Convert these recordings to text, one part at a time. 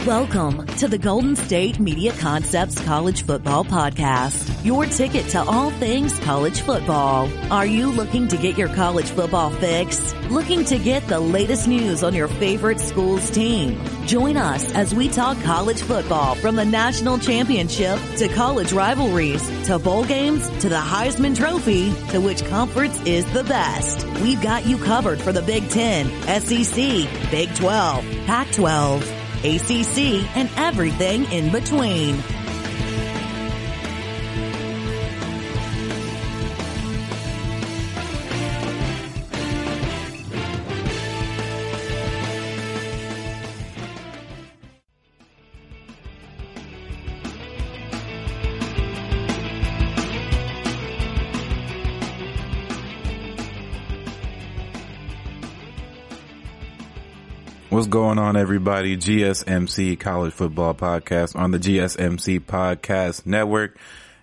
Welcome to the Golden State Media Concepts College Football Podcast, your ticket to all things college football. Are you looking to get your college football fix? Looking to get the latest news on your favorite school's team? Join us as we talk college football, from the national championship to college rivalries to bowl games to the Heisman Trophy to which conference is the best. We've got you covered for the Big Ten, SEC, Big 12, Pac-12, ACC, and everything in between. What's going on, everybody? GSMC College Football Podcast on the GSMC Podcast Network.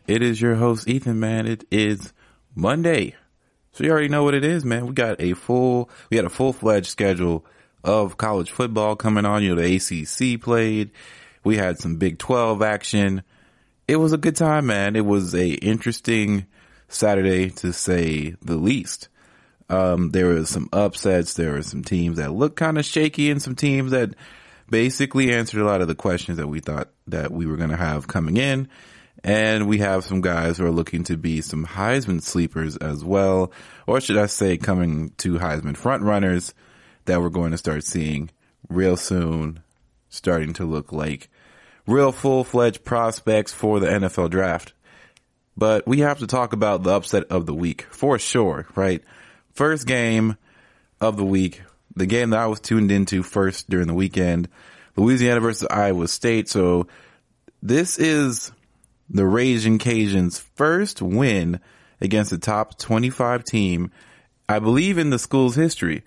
It is your host, Ethan, man. It is Monday. So you already know what it is, man. We had a full-fledged schedule of college football coming on. You know, the ACC played. We had some Big 12 action. It was a good time, man. It was a interesting Saturday, to say the least. There was some upsets. There were some teams that looked kind of shaky and some teams that basically answered a lot of the questions that we thought that we were going to have coming in. And we have some guys who are looking to be some Heisman sleepers as well, or should I say coming to Heisman front runners that we're going to start seeing real soon, starting to look like real full-fledged prospects for the NFL draft. But we have to talk about the upset of the week for sure, right? First game of the week, the game that I was tuned into first during the weekend, Louisiana versus Iowa State. So this is the Raging Cajuns' first win against a top 25 team, I believe, in the school's history.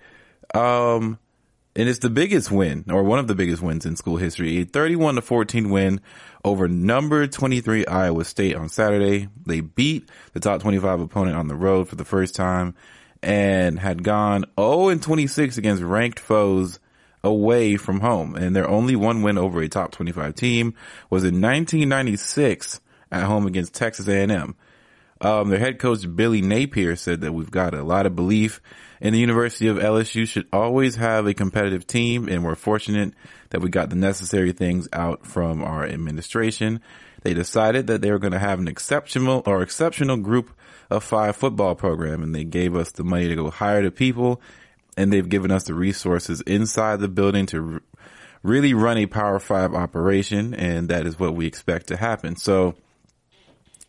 And it's the biggest win, or one of the biggest wins in school history. A 31-14 win over number 23 Iowa State on Saturday. They beat the top 25 opponent on the road for the first time, and had gone 0-26 against ranked foes away from home. And their only one win over a top 25 team was in 1996 at home against Texas A&M. Their head coach, Billy Napier, said that we've got a lot of belief in the University of LSU should always have a competitive team, and we're fortunate that we got the necessary things out from our administration. They decided that they were going to have an exceptional group of 5 football program, and they gave us the money to go hire the people, and they've given us the resources inside the building to really run a Power 5 operation, and that is what we expect to happen. So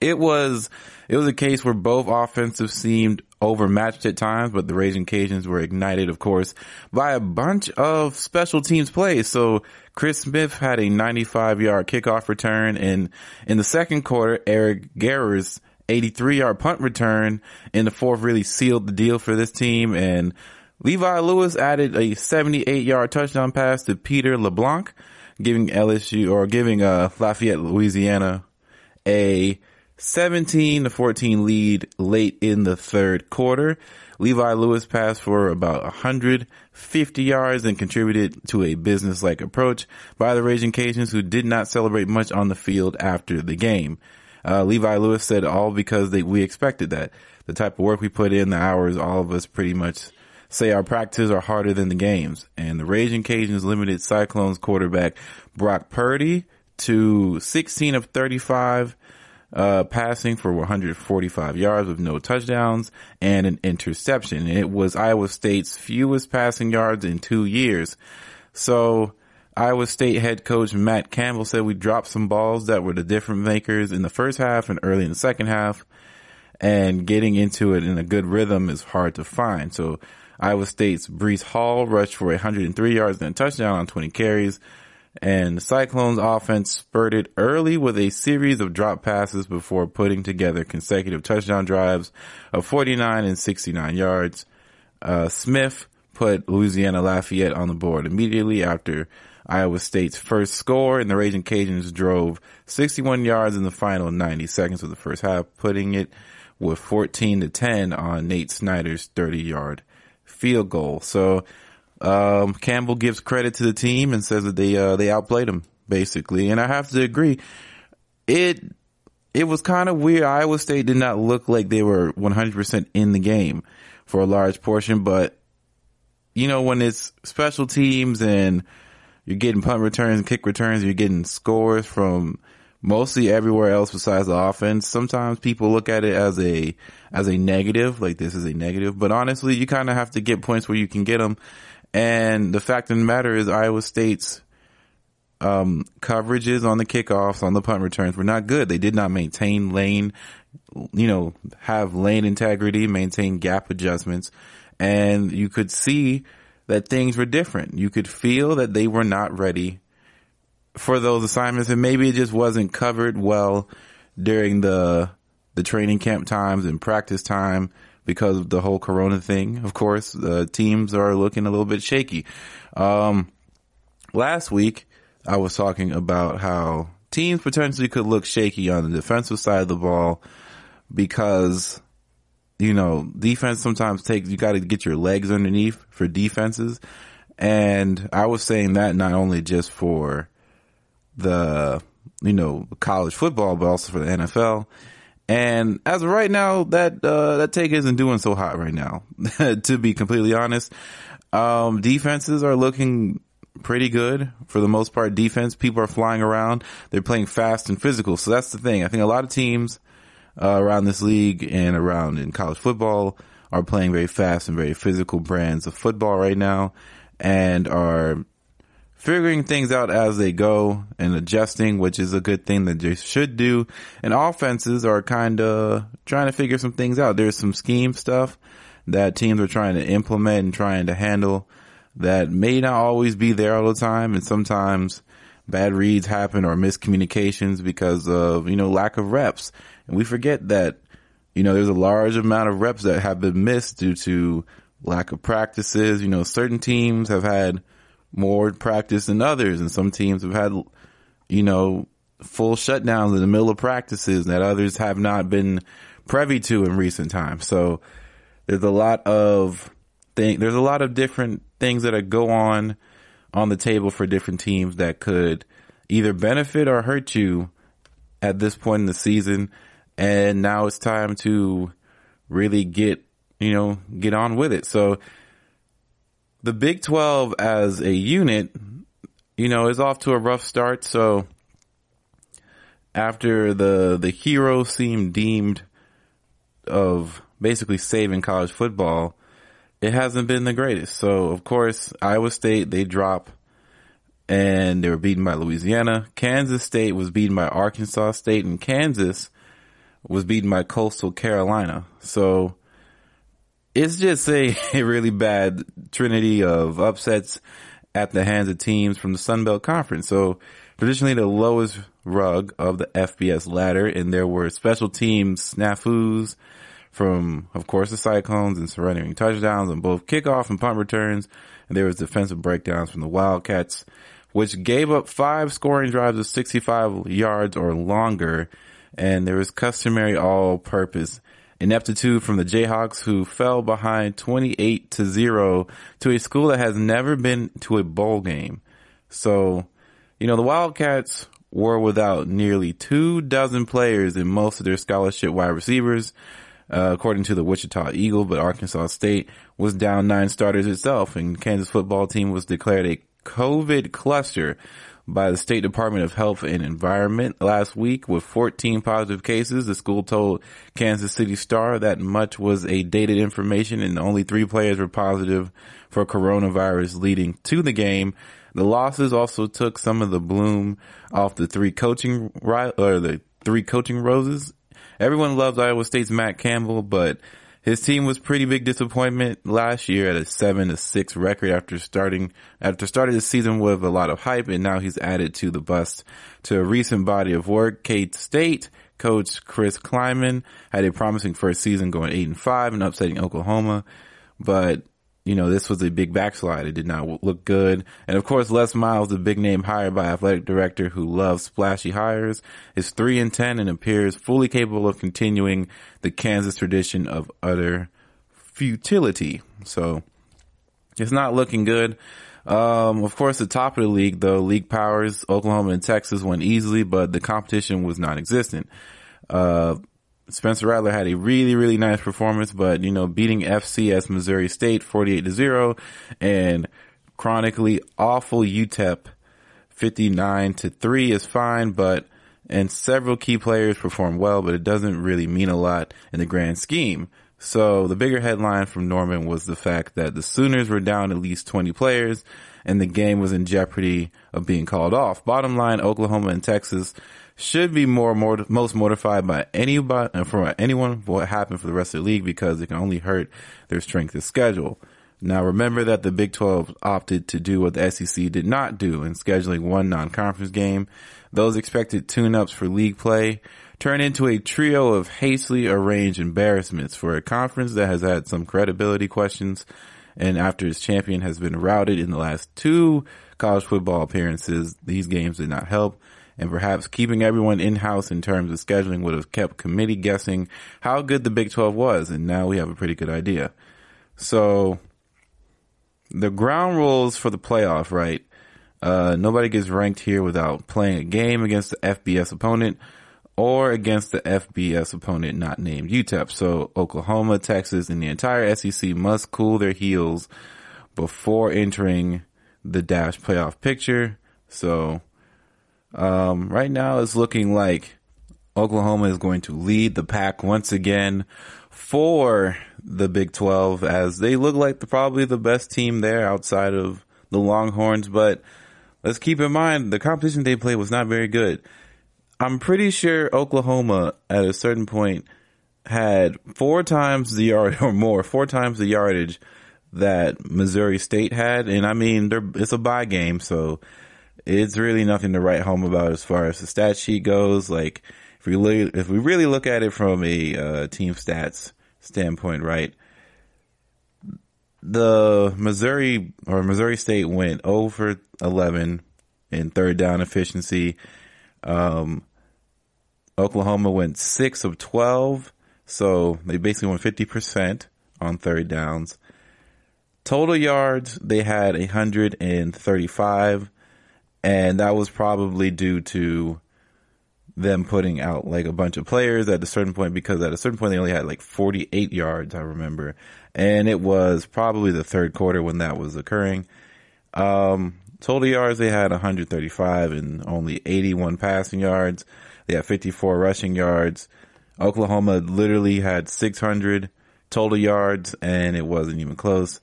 it was a case where both offensives seemed overmatched at times, but the Raging Cajuns were ignited, of course, by a bunch of special teams plays. So Chris Smith had a 95-yard kickoff return, and in the second quarter, Eric Guerra's 83-yard punt return in the fourth really sealed the deal for this team. And Levi Lewis added a 78-yard touchdown pass to Peter LeBlanc, giving Lafayette, Louisiana a 17-14 lead late in the third quarter. Levi Lewis passed for about 150 yards and contributed to a business-like approach by the Raging Cajuns, who did not celebrate much on the field after the game. Levi Lewis said all because we expected that. The type of work we put in, the hours, all of us pretty much say our practices are harder than the games. And the Raging Cajuns limited Cyclones quarterback Brock Purdy to 16 of 35, passing for 145 yards with no touchdowns and an interception. It was Iowa State's fewest passing yards in 2 years. So Iowa State head coach Matt Campbell said we dropped some balls that were the difference makers in the first half and early in the second half, and getting into it in a good rhythm is hard to find. So Iowa State's Breece Hall rushed for 103 yards and a touchdown on 20 carries, and the Cyclones offense spurted early with a series of drop passes before putting together consecutive touchdown drives of 49 and 69 yards. Smith put Louisiana Lafayette on the board immediately after Iowa State's first score, and the Raging Cajuns drove 61 yards in the final 90 seconds of the first half, putting it with 14-10 on Nate Snyder's 30-yard field goal. So Campbell gives credit to the team and says that they outplayed them. basically. And I have to agree, it was kind of weird. Iowa State did not look like they were 100% in the game for a large portion, but when it's special teams and you're getting punt returns and kick returns, you're getting scores from mostly everywhere else besides the offense. Sometimes people look at it as a negative, like this is a negative, but honestly, you kind of have to get points where you can get them. And the fact of the matter is Iowa State's coverages on the kickoffs, on the punt returns were not good. They did not maintain lane, have lane integrity, maintain gap adjustments. And you could see that things were different. You could feel that they were not ready for those assignments, and maybe it just wasn't covered well during the training camp times and practice time because of the whole corona thing. Of course, the teams are looking a little bit shaky. Last week, I was talking about how teams potentially could look shaky on the defensive side of the ball because, defense sometimes you got to get your legs underneath for defenses. And I was saying that not only just for the, college football, but also for the NFL. And as of right now, that take isn't doing so hot right now, to be completely honest. Defenses are looking pretty good for the most part. Defense, people are flying around. They're playing fast and physical. So that's the thing. I think a lot of teams around this league and around in college football are playing very fast and very physical brands of football right now and are figuring things out as they go and adjusting, which is a good thing that they should do. And offenses are kind of trying to figure some things out. There's some scheme stuff that teams are trying to implement and trying to handle that may not always be there all the time. And sometimes bad reads happen or miscommunications because of, lack of reps. And we forget that, there's a large amount of reps that have been missed due to lack of practices. Certain teams have had more practice than others, and some teams have had, full shutdowns in the middle of practices that others have not been privy to in recent times. So there's a lot of different things that go on the table for different teams that could either benefit or hurt you at this point in the season. And now it's time to really get on with it. So the Big 12 as a unit, is off to a rough start. So after the hero seemed deemed of basically saving college football, it hasn't been the greatest. So of course, Iowa State, they drop and they were beaten by Louisiana. Kansas State was beaten by Arkansas State, and Kansas was beaten by Coastal Carolina. So it's just a really bad trinity of upsets at the hands of teams from the Sun Belt Conference. So traditionally the lowest rung of the FBS ladder, and there were special teams snafus from, of course, the Cyclones and surrendering touchdowns on both kickoff and punt returns. And there was defensive breakdowns from the Wildcats, which gave up 5 scoring drives of 65 yards or longer. And there was customary all-purpose ineptitude from the Jayhawks, who fell behind 28-0 to a school that has never been to a bowl game. So, the Wildcats were without nearly 24 players in most of their scholarship wide receivers, according to the Wichita Eagle, but Arkansas State was down 9 starters itself, and Kansas football team was declared a COVID cluster by the State Department of Health and Environment last week with 14 positive cases. The school told Kansas City Star that much was a dated information and only 3 players were positive for coronavirus leading to the game. The losses also took some of the bloom off the 3 coaching roses. Everyone loves Iowa State's Matt Campbell, but his team was pretty big disappointment last year at a 7-6 record after starting the season with a lot of hype, and now he's added to the bust to a recent body of work. K-State coach Chris Kleiman had a promising first season going 8-5 and upsetting Oklahoma, but this was a big backslide. It did not look good. And of course, Les Miles, the big name hire by athletic director who loves splashy hires, is 3-10 and appears fully capable of continuing the Kansas tradition of utter futility. So it's not looking good. Of course, the top of the league, though, league powers, Oklahoma and Texas went easily, but the competition was non-existent. Spencer Rattler had a really, really nice performance, but, beating FCS Missouri State 48-0 and chronically awful UTEP 59-3 is fine, and several key players performed well, but it doesn't really mean a lot in the grand scheme. So the bigger headline from Norman was the fact that the Sooners were down at least 20 players and the game was in jeopardy of being called off. Bottom line, Oklahoma and Texas should be most mortified by anyone what happened for the rest of the league, because it can only hurt their strength of schedule. Now remember that the Big 12 opted to do what the SEC did not do in scheduling one non-conference game. Those expected tune-ups for league play turned into a trio of hastily arranged embarrassments for a conference that has had some credibility questions, and after its champion has been routed in the last 2 college football appearances, these games did not help, and perhaps keeping everyone in-house in terms of scheduling would have kept committee guessing how good the Big 12 was, and now we have a pretty good idea. So, the ground rules for the playoff, right? Nobody gets ranked here without playing a game against the FBS opponent or against the FBS opponent not named UTEP. So Oklahoma, Texas, and the entire SEC must cool their heels before entering the Dash playoff picture. So right now it's looking like Oklahoma is going to lead the pack once again for the Big 12, as they look like probably the best team there outside of the Longhorns. But let's keep in mind the competition they played was not very good. I'm pretty sure Oklahoma at a certain point had 4 times the yardage that Missouri State had. And I mean, it's a bye game, so it's really nothing to write home about as far as the stat sheet goes. Like, if we really look at it from a team stats standpoint, right? The Missouri State went 0 for 11 in third down efficiency. Oklahoma went 6 of 12, so they basically went 50% on third downs. Total yards, they had 135, and that was probably due to them putting out like a bunch of players at a certain point, because at a certain point they only had like 48 yards, I remember. And it was probably the third quarter when that was occurring. Total yards, they had 135 and only 81 passing yards. They had 54 rushing yards. Oklahoma literally had 600 total yards, and it wasn't even close.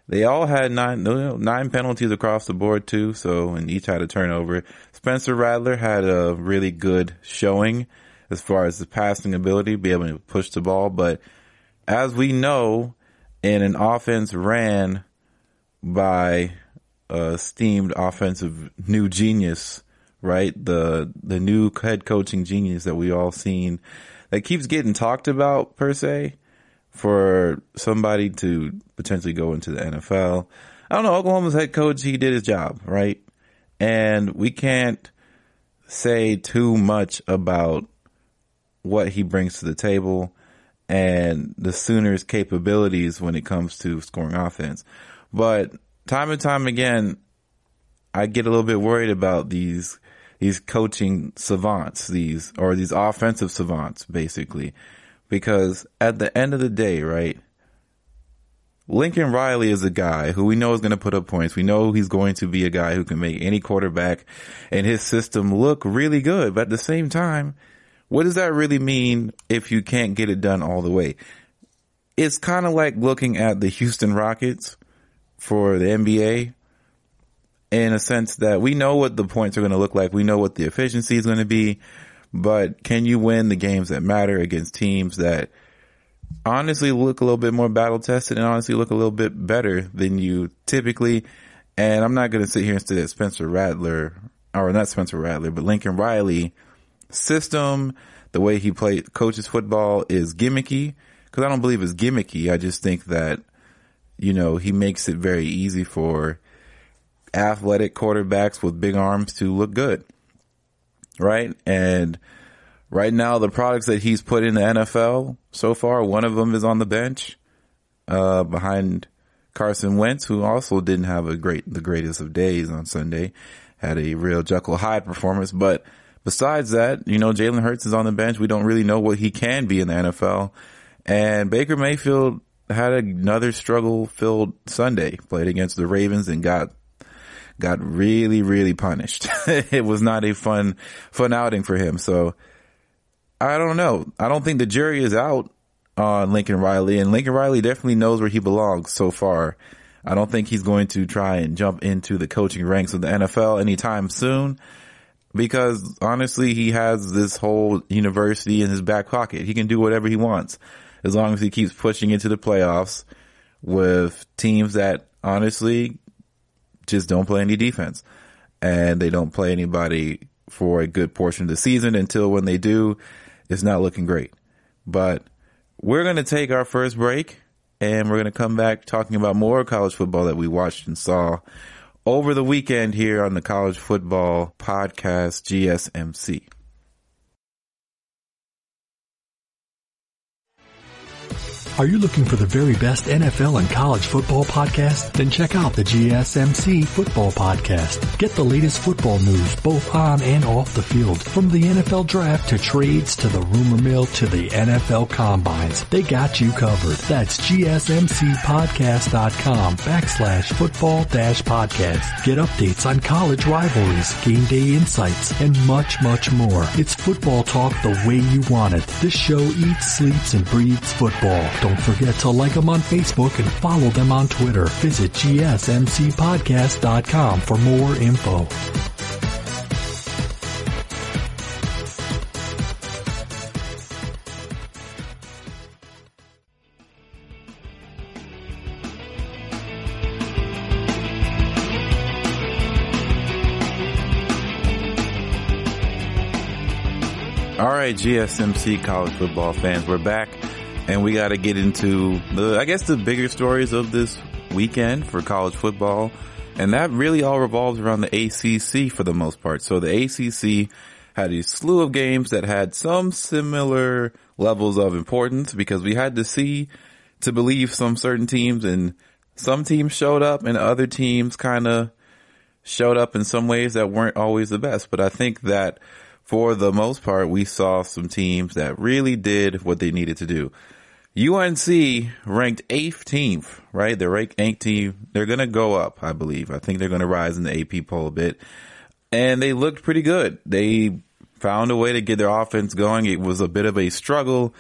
They all had 9 penalties across the board too, and each had a turnover. Spencer Rattler had a really good showing as far as his passing ability, be able to push the ball. But as we know, in an offense ran by esteemed offensive new genius, right? The new head coaching genius that we all seen, that keeps getting talked about per se, for somebody to potentially go into the NFL. I don't know, Oklahoma's head coach, he did his job, right? And we can't say too much about what he brings to the table and the Sooners' capabilities when it comes to scoring offense. But time and time again, I get a little bit worried about these coaching savants, these offensive savants, basically. Because at the end of the day, right, Lincoln Riley is a guy who we know is going to put up points. We know he's going to be a guy who can make any quarterback and his system look really good. But at the same time, what does that really mean if you can't get it done all the way? It's kind of like looking at the Houston Rockets for the NBA, in a sense that we know what the points are going to look like. We know what the efficiency is going to be. But can you win the games that matter against teams that honestly look a little bit more battle tested and honestly look a little bit better than you typically? And I'm not going to sit here and say that Lincoln Riley system, the way he coaches football is gimmicky, because I don't believe it's gimmicky. I just think that, he makes it very easy for athletic quarterbacks with big arms to look good. Right? And right now, the products that he's put in the NFL so far, one of them is on the bench, behind Carson Wentz, who also didn't have the greatest of days on Sunday, had a real Jekyll Hyde performance. But besides that, Jalen Hurts is on the bench. We don't really know what he can be in the NFL. And Baker Mayfield had another struggle-filled Sunday, played against the Ravens and got really, really punished. It was not a fun outing for him. So I don't know. I don't think the jury is out on Lincoln Riley, and Lincoln Riley definitely knows where he belongs so far. I don't think he's going to try and jump into the coaching ranks of the NFL anytime soon, because honestly, he has this whole university in his back pocket. He can do whatever he wants as long as he keeps pushing into the playoffs with teams that honestly just don't play any defense, and they don't play anybody for a good portion of the season until when they do, it's not looking great. But we're going to take our first break, and we're going to come back talking about more college football that we watched and saw over the weekend here on the College Football Podcast, GSMC. Are you looking for the very best NFL and college football podcast? Then check out the GSMC Football Podcast. Get the latest football news both on and off the field. From the NFL Draft to trades to the rumor mill to the NFL Combines. They got you covered. That's GSMCpodcast.com/football-podcast. Get updates on college rivalries, game day insights, and much, much more. It's football talk the way you want it. This show eats, sleeps, and breathes football. Don't forget to like them on Facebook and follow them on Twitter. Visit GSMCpodcast.com for more info. All right, GSMC college football fans, we're back. And we got to get into the bigger stories of this weekend for college football. And that really all revolves around the ACC for the most part. So the ACC had a slew of games that had some similar levels of importance, because we had to see to believe some certain teams, and some teams showed up and other teams kind of showed up in some ways that weren't always the best. But I think that for the most part, we saw some teams that really did what they needed to do. UNC ranked 18th, right? They're ranked 18th. They're going to go up, I believe. I think they're going to rise in the AP poll a bit. And they looked pretty good. They found a way to get their offense going. It was a bit of a struggle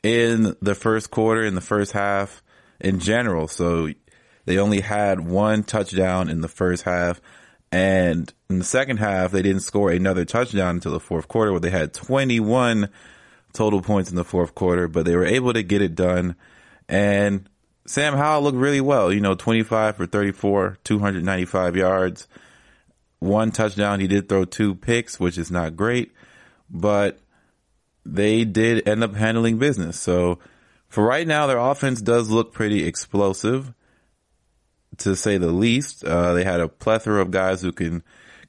in the first quarter, in the first half in general. So they only had one touchdown in the first half. And in the second half, they didn't score another touchdown until the fourth quarter, where they had 21 total points in the fourth quarter, but they were able to get it done. And Sam Howell looked really well, 25 for 34, 295 yards, one touchdown. He did throw 2 picks, which is not great, but they did end up handling business. So for right now, their offense does look pretty explosive, to say the least. They had a plethora of guys who can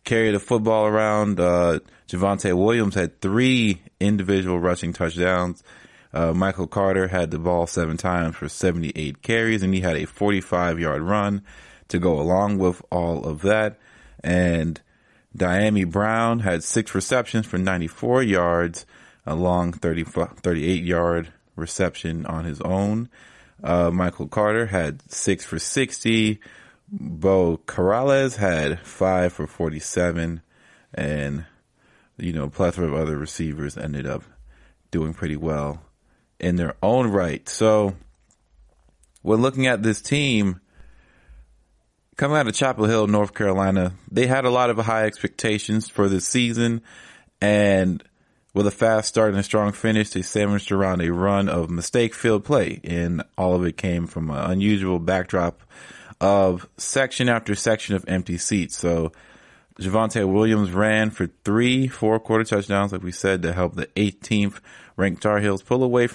carry the football around. Javonte Williams had 3 individual rushing touchdowns. Michael Carter had the ball 7 times for 78 carries, and he had a 45-yard run to go along with all of that. And Diami Brown had 6 receptions for 94 yards, a long 38-yard reception on his own. Michael Carter had 6 for 60. Bo Corrales had 5 for 47, and a plethora of other receivers ended up doing pretty well in their own right. So when looking at this team coming out of Chapel Hill, North Carolina, they had a lot of high expectations for this season, and with a fast start and a strong finish, they sandwiched around a run of mistake-filled play, and all of it came from an unusual backdrop of section after section of empty seats. So Javonte Williams ran for 3 four-quarter touchdowns, like we said, to help the 18th ranked Tar Heels pull away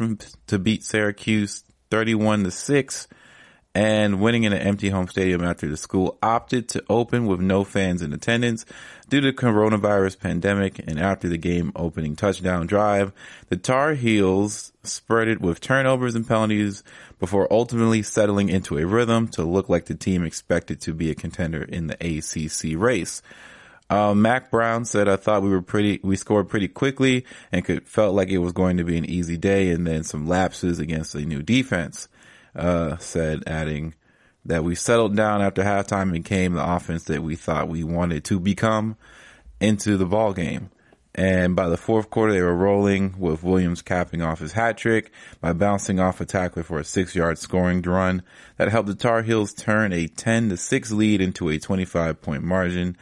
to beat Syracuse 31-6. and winning in an empty home stadium after the school opted to open with no fans in attendance due to the coronavirus pandemic. And after the game opening touchdown drive, the Tar Heels spurted with turnovers and penalties before ultimately settling into a rhythm to look like the team expected to be a contender in the ACC race. Mac Brown said, I thought we scored pretty quickly and felt like it was going to be an easy day, and then some lapses against a new defense. Said, adding that we settled down after halftime and became the offense that we thought we wanted to become into the ball game. And by the fourth quarter, they were rolling, with Williams capping off his hat trick by bouncing off a tackler for a 6-yard scoring run that helped the Tar Heels turn a 10-6 lead into a 25-point margin.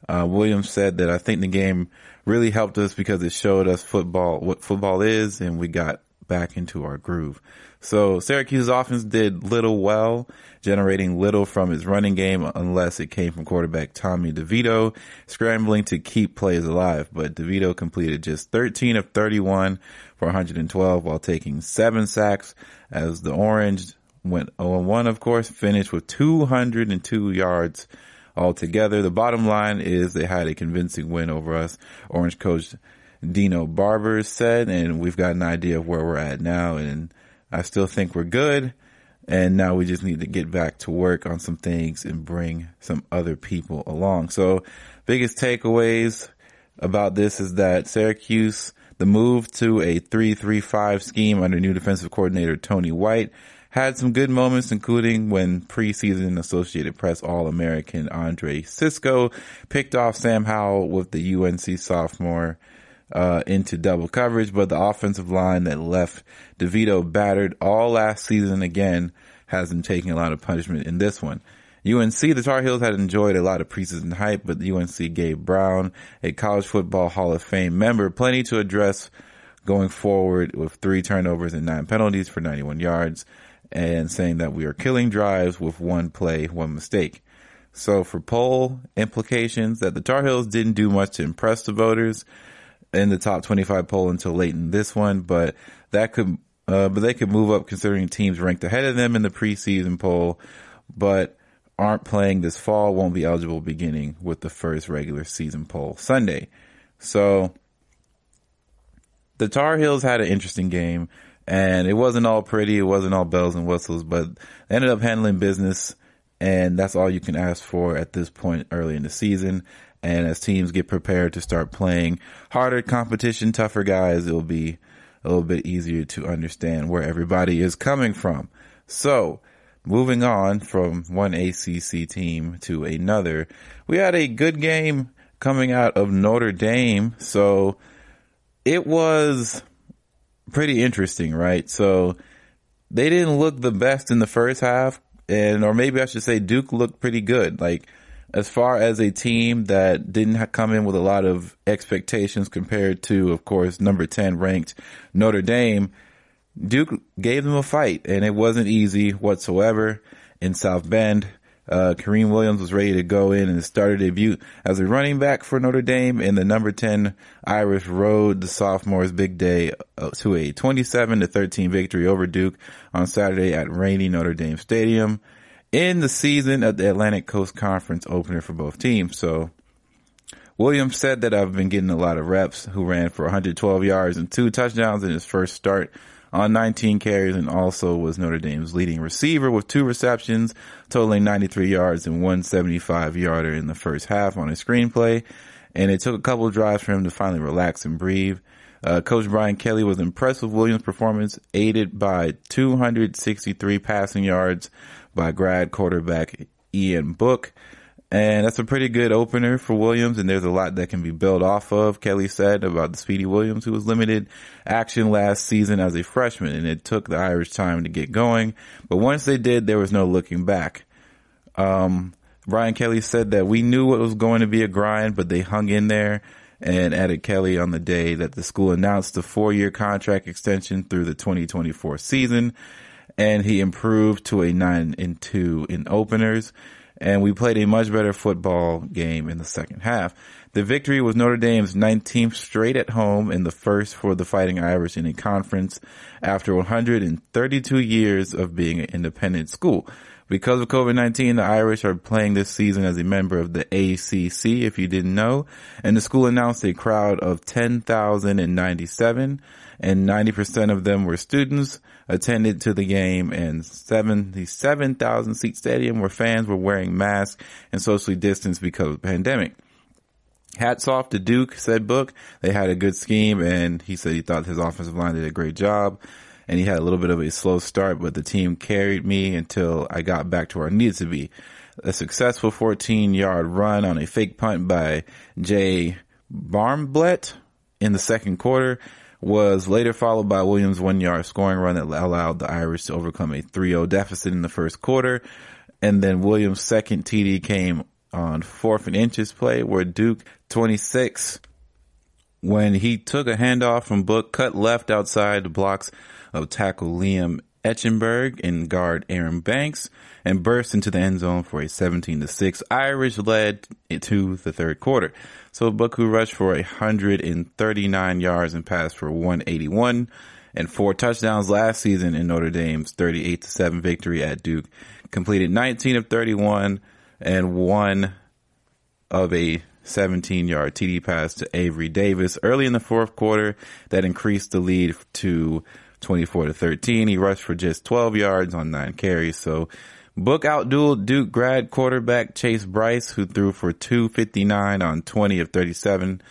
Williams said that, I think the game really helped us because it showed us what football is, and we got back into our groove. So Syracuse's offense did little well, generating little from its running game unless it came from quarterback Tommy DeVito scrambling to keep plays alive. But DeVito completed just 13 of 31 for 112 while taking 7 sacks, as the Orange went 0-1, of course, finished with 202 yards altogether. The bottom line is they had a convincing win over us, Orange coach Dino Barber said, and we've got an idea of where we're at now, and I still think we're good, and now we just need to get back to work on some things and bring some other people along. So biggest takeaways about this is that Syracuse, the move to a 3-3-5 scheme under new defensive coordinator Tony White, had some good moments, including when preseason Associated Press All-American Andre Sisco picked off Sam Howell with the UNC sophomore into double coverage, but the offensive line that left DeVito battered all last season again has been taking a lot of punishment in this one. UNC, the Tar Heels had enjoyed a lot of preseason hype, but UNC gave Brown, a College Football Hall of Fame member, plenty to address going forward, with 3 turnovers and 9 penalties for 91 yards, and saying that we are killing drives with one play, one mistake. So for poll implications, that the Tar Heels didn't do much to impress the voters in the top 25 poll until late in this one, but they could move up considering teams ranked ahead of them in the preseason poll, but aren't playing this fall, won't be eligible beginning with the first regular season poll Sunday. So the Tar Heels had an interesting game, and it wasn't all pretty, it wasn't all bells and whistles, but they ended up handling business, and that's all you can ask for at this point early in the season. And as teams get prepared to start playing harder competition, tougher guys, it'll be a little bit easier to understand where everybody is coming from. So, moving on from one ACC team to another, we had a good game coming out of Notre Dame. So, it was pretty interesting, right? So, they didn't look the best in the first half, or maybe I should say Duke looked pretty good. Like, as far as a team that didn't come in with a lot of expectations compared to, of course, number 10 ranked Notre Dame, Duke gave them a fight, and it wasn't easy whatsoever in South Bend. Kareem Williams was ready to go in and started debut as a running back for Notre Dame, and the number 10 Irish rode the sophomores' big day to a 27-13 victory over Duke on Saturday at rainy Notre Dame Stadium in the season of the Atlantic Coast Conference opener for both teams. So Williams said that I've been getting a lot of reps, who ran for 112 yards and 2 touchdowns in his first start on 19 carries, and also was Notre Dame's leading receiver with 2 receptions, totaling 93 yards and 1 75-yarder in the first half on a screenplay. And it took a couple of drives for him to finally relax and breathe. Coach Brian Kelly was impressed with Williams' performance, aided by 263 passing yards by grad quarterback Ian Book. And that's a pretty good opener for Williams, and there's a lot that can be built off of, Kelly said about the Speedy Williams, who was limited action last season as a freshman, and it took the Irish time to get going. But once they did, there was no looking back. Brian Kelly said that we knew it was going to be a grind, but they hung in there, and added Kelly on the day that the school announced the 4-year contract extension through the 2024 season, and he improved to a 9-2 in openers. And we played a much better football game in the second half. The victory was Notre Dame's 19th straight at home, and the first for the Fighting Irish in a conference after 132 years of being an independent school. Because of COVID-19, the Irish are playing this season as a member of the ACC, if you didn't know. And the school announced a crowd of 10,097, and 90% of them were students attended to the game, and 77,000 seat stadium where fans were wearing masks and socially distanced because of the pandemic. Hats off to Duke, said Book. They had a good scheme, and he said he thought his offensive line did a great job. And he had a little bit of a slow start, but the team carried me until I got back to where I needed to be. A successful 14-yard run on a fake punt by Jay Barmblett in the second quarter was later followed by Williams' 1-yard scoring run that allowed the Irish to overcome a 3-0 deficit in the first quarter. And then Williams' second TD came on 4th and inches play where Duke 26, when he took a handoff from Book, cut left outside the blocks of tackle Liam Etchenberg and guard Aaron Banks and burst into the end zone for a 17-6 Irish led to the third quarter. So Book, who rushed for 139 yards and passed for 181 and 4 touchdowns last season in Notre Dame's 38-7 victory at Duke, completed 19 of 31 and 1 of a 17-yard TD pass to Avery Davis early in the fourth quarter that increased the lead to 24-13. He rushed for just 12 yards on 9 carries. So Book outdueled Duke grad quarterback Chase Bryce, who threw for 259 on 20 of 37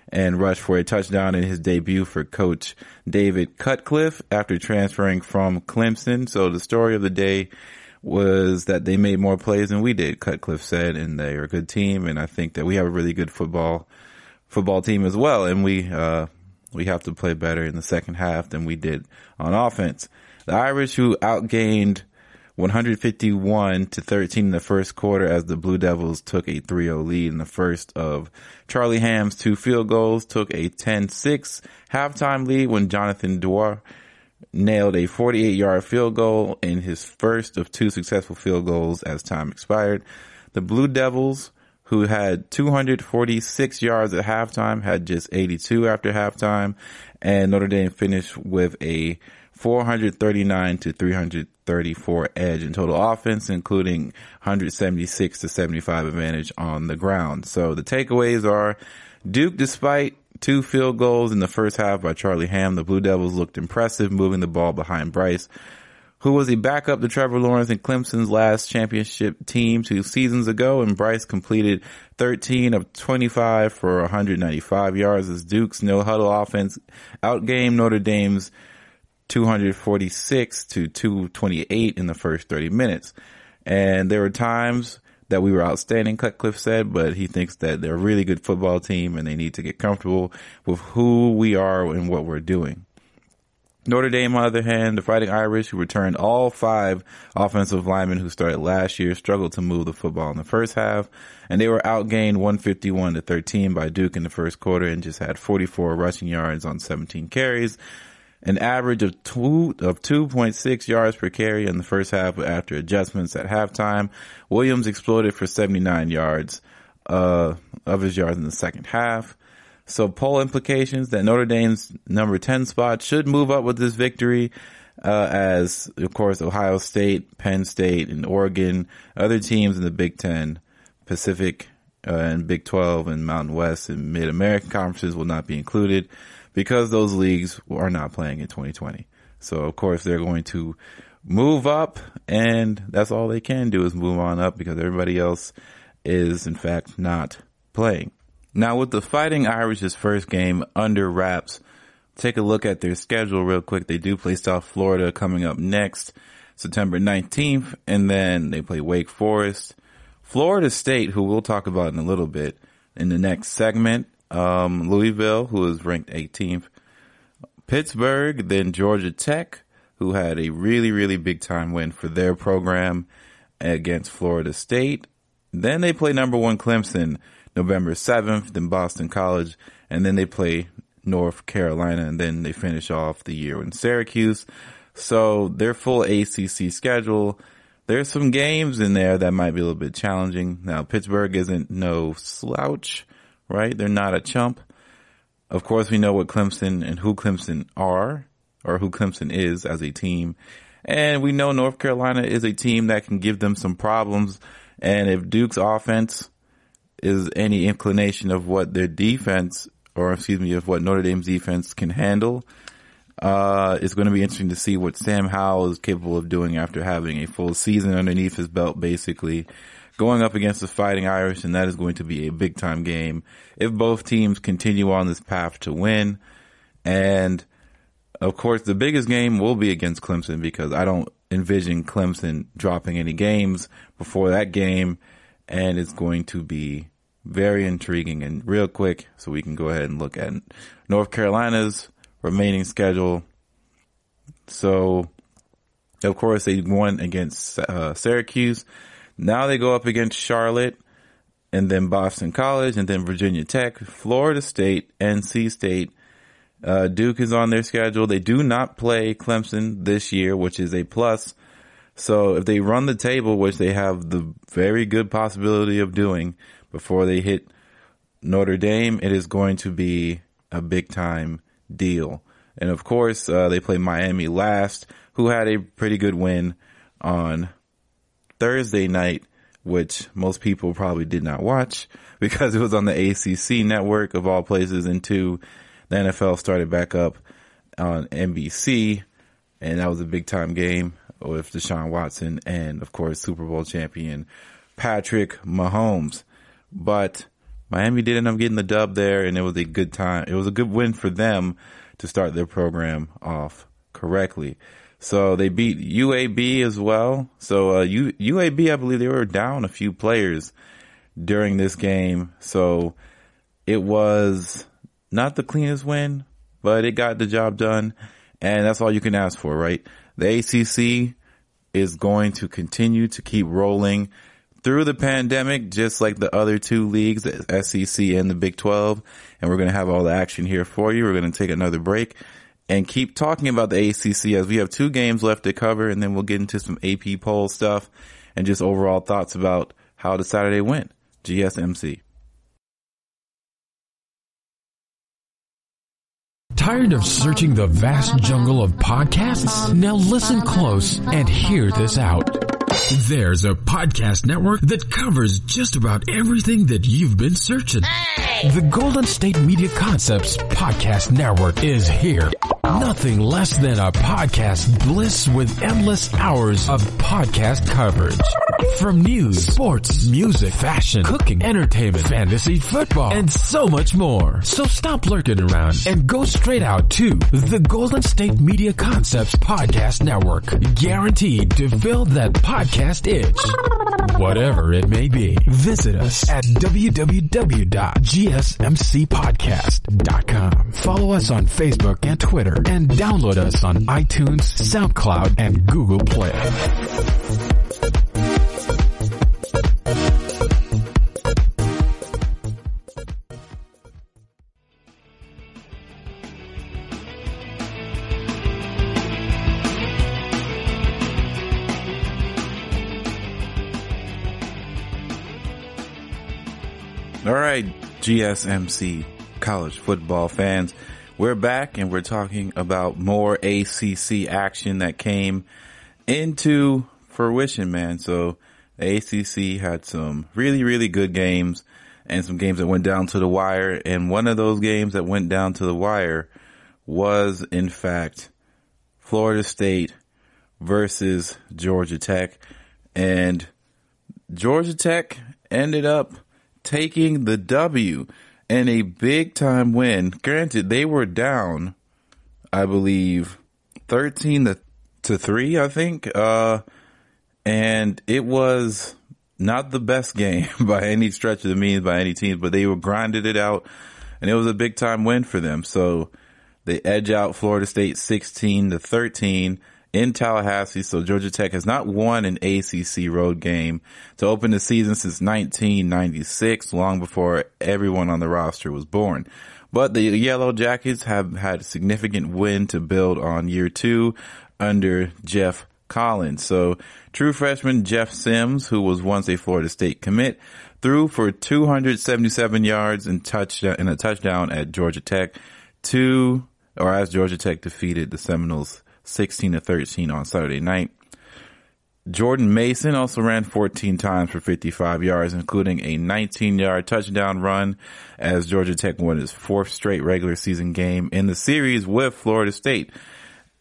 and rushed for a touchdown in his debut for Coach David Cutcliffe after transferring from Clemson. So the story of the day was that they made more plays than we did, Cutcliffe said, and they're a good team. And I think that we have a really good football team as well. And we have to play better in the second half than we did on offense. The Irish, who outgained 151-13 in the first quarter as the Blue Devils took a 3-0 lead in the first of Charlie Ham's 2 field goals, took a 10-6 halftime lead when Jonathan Dwyer nailed a 48-yard field goal in his first of 2 successful field goals as time expired. The Blue Devils, who had 246 yards at halftime, had just 82 after halftime, and Notre Dame finished with a 439-334 edge in total offense, including 176-75 advantage on the ground. So the takeaways are Duke, despite 2 field goals in the first half by Charlie Ham, the Blue Devils looked impressive moving the ball behind Bryce, who was a backup to Trevor Lawrence in Clemson's last championship team 2 seasons ago, and Bryce completed 13 of 25 for 195 yards as Duke's no-huddle offense outgained Notre Dame's 246-228 in the first 30 minutes. And there were times that we were outstanding, Cutcliffe said, but he thinks that they're a really good football team and they need to get comfortable with who we are and what we're doing. Notre Dame, on the other hand, the Fighting Irish, who returned all 5 offensive linemen who started last year, struggled to move the football in the first half, and they were outgained 151-13 by Duke in the first quarter and just had 44 rushing yards on 17 carries, an average of 2.6 yards per carry in the first half after adjustments at halftime. Williams exploded for 79 yards of his yards in the second half. So poll implications that Notre Dame's number 10 spot should move up with this victory, as of course Ohio State, Penn State, and Oregon, other teams in the Big Ten, Pacific, and Big 12 and Mountain West and Mid-American conferences will not be included because those leagues are not playing in 2020. So of course they're going to move up, and that's all they can do is move on up because everybody else is in fact not playing. Now, with the Fighting Irish's first game under wraps, take a look at their schedule real quick. They do play South Florida coming up next, September 19th, and then they play Wake Forest. Florida State, who we'll talk about in a little bit in the next segment. Louisville, who is ranked 18th. Pittsburgh, then Georgia Tech, who had a really, really big time win for their program against Florida State. Then they play number 1 Clemson November 7th, then Boston College, and then they play North Carolina, and then they finish off the year in Syracuse. So their full ACC schedule, there's some games in there that might be a little bit challenging. Now, Pittsburgh isn't no slouch, right? They're not a chump. Of course, we know what Clemson and who Clemson are, or who Clemson is as a team. And we know North Carolina is a team that can give them some problems. And if Duke's offense is any inclination of what their defense, of what Notre Dame's defense can handle, it's going to be interesting to see what Sam Howell is capable of doing after having a full season underneath his belt, basically going up against the Fighting Irish, and that is going to be a big time game if both teams continue on this path to win. And of course, the biggest game will be against Clemson, because I don't envision Clemson dropping any games before that game, and it's going to be very intriguing. And real quick, so we can go ahead and look at North Carolina's remaining schedule. So, of course, they won against Syracuse. Now they go up against Charlotte, and then Boston College, and then Virginia Tech, Florida State, NC State. Duke is on their schedule. They do not play Clemson this year, which is a plus. So if they run the table, which they have the very good possibility of doing before they hit Notre Dame, it is going to be a big time deal. And of course, they play Miami last, who had a pretty good win on Thursday night, which most people probably did not watch because it was on the ACC network of all places. And two, the NFL started back up on NBC, and that was a big time game with Deshaun Watson and, of course, Super Bowl champion Patrick Mahomes. But Miami did end up getting the dub there, and it was a good time. It was a good win for them to start their program off correctly. So they beat UAB as well. So UAB, I believe they were down a few players during this game. So it was not the cleanest win, but it got the job done. And that's all you can ask for, right? The ACC is going to continue to keep rolling through the pandemic, just like the other two leagues, the SEC and the Big 12. And we're going to have all the action here for you. We're going to take another break and keep talking about the ACC as we have 2 games left to cover, and then we'll get into some AP poll stuff and just overall thoughts about how the Saturday went. GSMC. Tired of searching the vast jungle of podcasts? Now listen close and hear this out. There's a podcast network that covers just about everything that you've been searching. Hey! The Golden State Media Concepts Podcast Network is here. Nothing less than a podcast bliss with endless hours of podcast coverage. From news, sports, music, fashion, cooking, entertainment, fantasy, football, and so much more. So stop lurking around and go straight out to the Golden State Media Concepts Podcast Network. Guaranteed to fill that podcast itch. Whatever it may be. Visit us at www.gsmcpodcast.com. Follow us on Facebook and Twitter, and download us on iTunes, SoundCloud, and Google Play. All right, GSMC college football fans, we're back and we're talking about more ACC action that came into fruition, man. So the ACC had some really, really good games and some games that went down to the wire. And one of those games that went down to the wire was, in fact, Florida State versus Georgia Tech. And Georgia Tech ended up taking the W and a big time win. Granted, they were down, I believe, 13-3, I think. And it was not the best game by any stretch of the means by any team, but they were grinded it out, and it was a big time win for them. So they edge out Florida State 16-13 in Tallahassee. So Georgia Tech has not won an ACC road game to open the season since 1996, long before everyone on the roster was born. But the Yellow Jackets have had a significant win to build on year 2 under Jeff Collins. So true freshman Jeff Sims, who was once a Florida State commit, threw for 277 yards and a touchdown at Georgia Tech as Georgia Tech defeated the Seminoles 16-13 on Saturday night. Jordan Mason also ran 14 times for 55 yards, including a 19-yard touchdown run as Georgia Tech won its fourth straight regular season game in the series with Florida State.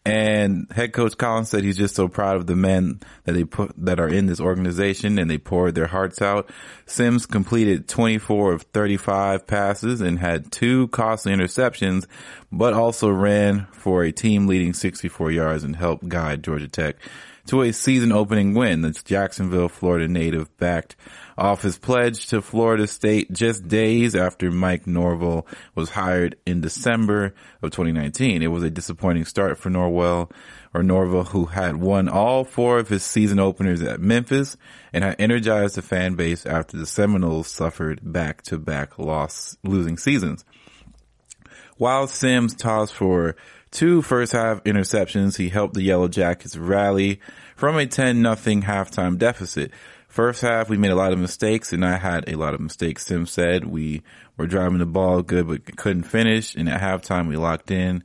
And head coach Collins said he's just so proud of the men that are in this organization, and they poured their hearts out. Sims completed 24 of 35 passes and had 2 costly interceptions, but also ran for a team leading 64 yards and helped guide Georgia Tech to a season opening win. The Jacksonville, Florida native backed off his pledge to Florida State just days after Mike Norvell was hired in December of 2019. It was a disappointing start for Norvell, who had won all 4 of his season openers at Memphis and had energized the fan base after the Seminoles suffered back-to-back losing seasons. While Sims tossed for 2 first-half interceptions, he helped the Yellow Jackets rally from a 10-0 halftime deficit. First half, we made a lot of mistakes, and I had a lot of mistakes, Sims said. We were driving the ball good, but couldn't finish, and at halftime, we locked in.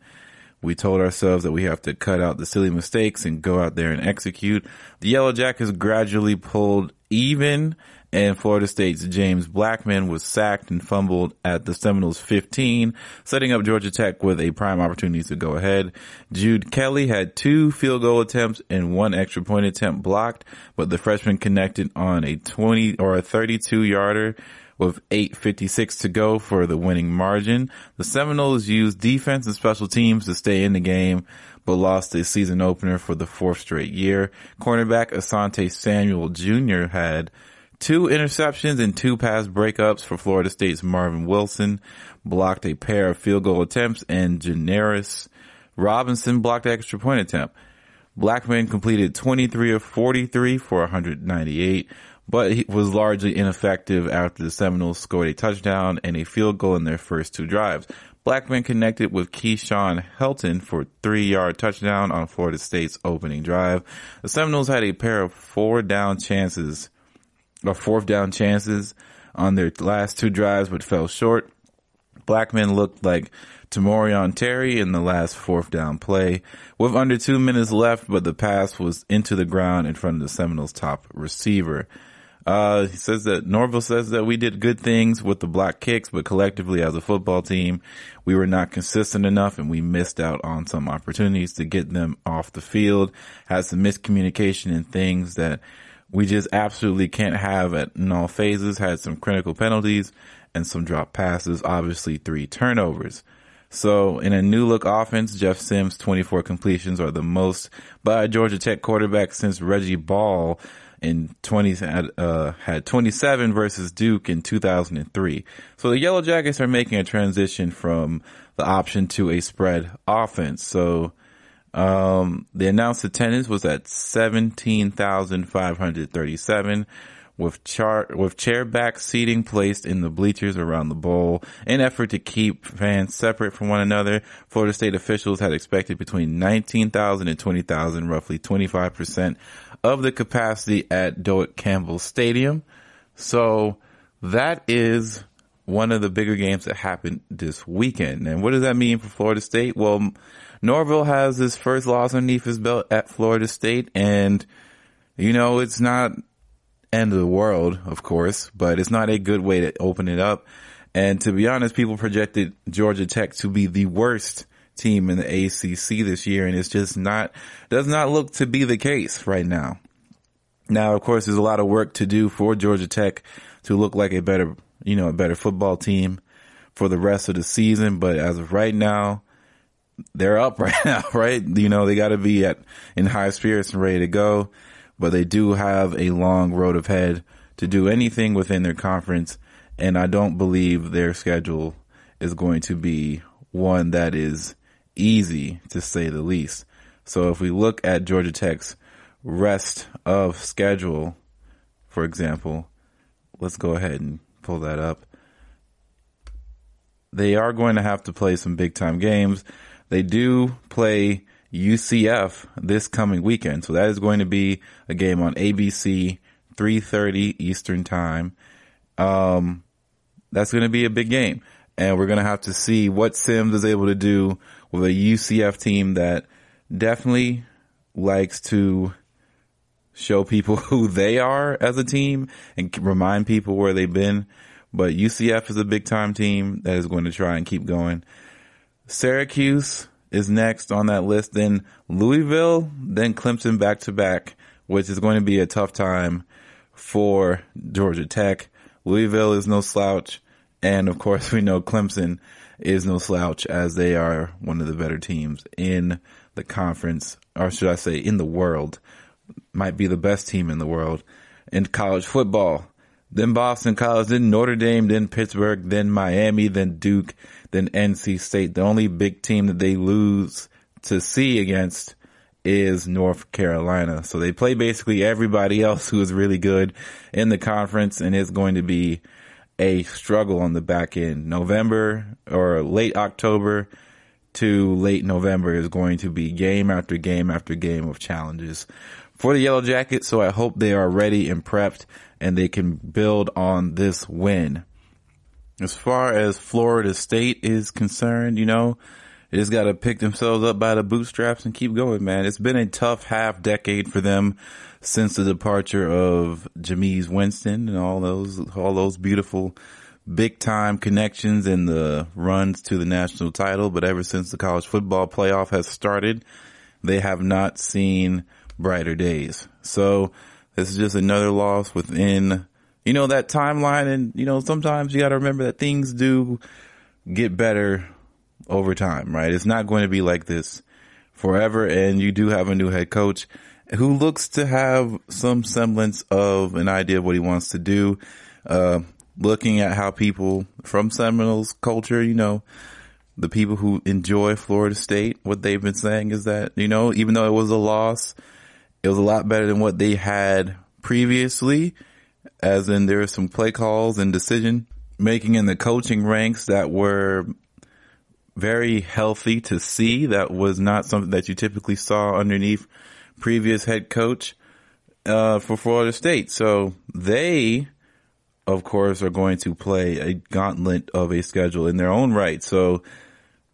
We told ourselves that we have to cut out the silly mistakes and go out there and execute. The Yellow Jackets gradually pulled even, and Florida State's James Blackman was sacked and fumbled at the Seminoles 15, setting up Georgia Tech with a prime opportunity to go ahead. Jude Kelly had 2 field goal attempts and 1 extra point attempt blocked, but the freshman connected on a 32-yarder with 8:56 to go for the winning margin. The Seminoles used defense and special teams to stay in the game, but lost a season opener for the 4th straight year. Cornerback Asante Samuel Jr. had 2 interceptions and 2 pass breakups for Florida State's Marvin Wilson, blocked a pair of field goal attempts, and Janaris Robinson blocked an extra point attempt. Blackman completed 23 of 43 for 198, but he was largely ineffective after the Seminoles scored a touchdown and a field goal in their first 2 drives. Blackman connected with Keyshawn Helton for a 3-yard touchdown on Florida State's opening drive. The Seminoles had a pair of 4th down chances on their last 2 drives, but fell short. Blackman looked like Tamorion Terry in the last 4th down play with under 2 minutes left, but the pass was into the ground in front of the Seminoles' top receiver. Norvell says that we did good things with the block kicks, but collectively as a football team, we were not consistent enough and we missed out on some opportunities to get them off the field. Had some miscommunication and things that we just absolutely can't have in all phases. Had some critical penalties and some drop passes, obviously 3 turnovers. So in a new look offense, Jeff Sims' 24 completions are the most by a Georgia Tech quarterback since Reggie Ball had 27 versus Duke in 2003. So the Yellow Jackets are making a transition from the option to a spread offense. So the announced attendance was at 17,537 with chair back seating placed in the bleachers around the bowl. In effort to keep fans separate from one another, Florida State officials had expected between 19,000 and 20,000, roughly 25% of the capacity at Doak Campbell Stadium. So that is one of the bigger games that happened this weekend. And what does that mean for Florida State? Well, Norvell has his first loss underneath his belt at Florida State, and it's not end of the world, of course, but it's not a good way to open it up. And to be honest, people projected Georgia Tech to be the worst team in the ACC this year, and it's just does not look to be the case right now. Now, of course, there's a lot of work to do for Georgia Tech to look like a better football team for the rest of the season, but as of right now, they're up right now, right? They got to be in high spirits and ready to go, but they do have a long road ahead to do anything within their conference, and I don't believe their schedule is going to be one that is easy, to say the least. So if we look at Georgia Tech's rest of schedule, for example, let's go ahead and pull that up. They are going to have to play some big time games. They do play UCF this coming weekend. So that is going to be a game on ABC, 3:30 Eastern time. That's going to be a big game. And we're going to have to see what Sims is able to do with a UCF team that definitely likes to show people who they are as a team and remind people where they've been. But UCF is a big time team that is going to try and keep going. Syracuse is next on that list, then Louisville, then Clemson back to back, which is going to be a tough time for Georgia Tech. Louisville is no slouch. And of course we know Clemson is no slouch, as they are one of the better teams in the conference, or should I say in the world. Might be the best team in the world in college football. Then Boston College, then Notre Dame, then Pittsburgh, then Miami, then Duke, then NC State. The only big team that they lose to see against is North Carolina. So they play basically everybody else who is really good in the conference, and it's going to be a struggle on the back end. November or late October to late November is going to be game after game after game of challenges for the Yellow Jackets. So I hope they are ready and prepped and they can build on this win. As far as Florida State is concerned, you know, they just got to pick themselves up by the bootstraps and keep going, man. It's been a tough half decade for them since the departure of Jameis Winston and all those beautiful big time connections and the runs to the national title. But ever since the college football playoff has started, they have not seen brighter days. So this is just another loss within, you know, that timeline. And, you know, sometimes you got to remember that things do get better over time, right? It's not going to be like this forever. And you do have a new head coach who looks to have some semblance of an idea of what he wants to do. Looking at how people from Seminoles culture, you know, the people who enjoy Florida State, what they've been saying is that, you know, even though it was a loss, it was a lot better than what they had previously, as in there were some play calls and decision making in the coaching ranks that were very healthy to see. That was not something that you typically saw underneath previous head coach for Florida State. So they, of course, are going to play a gauntlet of a schedule in their own right. So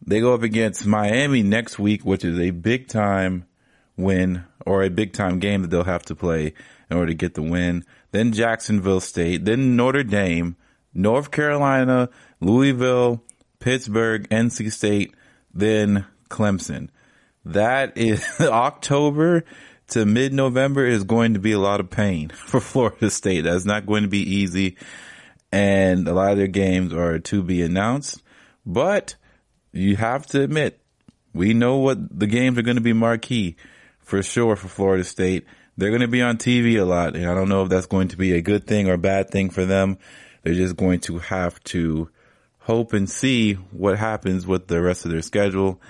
they go up against Miami next week, which is a big time win or a big time game that they'll have to play in order to get the win. Then Jacksonville State, then Notre Dame, North Carolina, Louisville, Pittsburgh, NC State, then Clemson. That is October to mid-November is going to be a lot of pain for Florida State. That's not going to be easy. And a lot of their games are to be announced. But you have to admit, we know what the games are going to be marquee for sure for Florida State. They're going to be on TV a lot. And I don't know if that's going to be a good thing or a bad thing for them. They're just going to have to hope and see what happens with the rest of their schedule.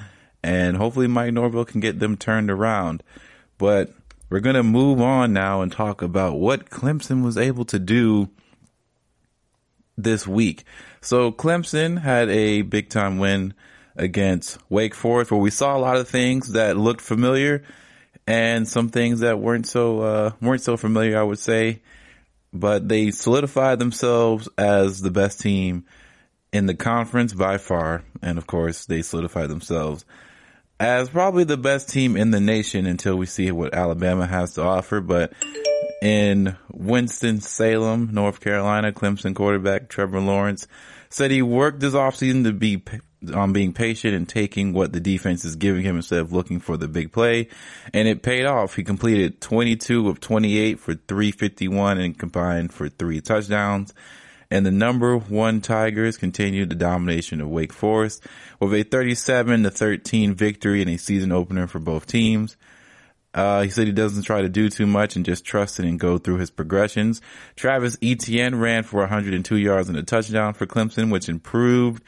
And hopefully Mike Norvell can get them turned around. But we're going to move on now and talk about what Clemson was able to do this week. So Clemson had a big time win against Wake Forest, where we saw a lot of things that looked familiar and some things that weren't so familiar, I would say. But they solidified themselves as the best team in the conference by far. And of course, they solidified themselves as probably the best team in the nation until we see what Alabama has to offer. But in Winston-Salem, North Carolina, Clemson quarterback Trevor Lawrence said he worked this offseason to be on being patient and taking what the defense is giving him instead of looking for the big play. And it paid off. He completed 22 of 28 for 351 and combined for 3 touchdowns. And the number 1 Tigers continued the domination of Wake Forest with a 37-13 victory in a season opener for both teams. He said he doesn't try to do too much and just trust it and go through his progressions. Travis Etienne ran for 102 yards and a touchdown for Clemson, which improved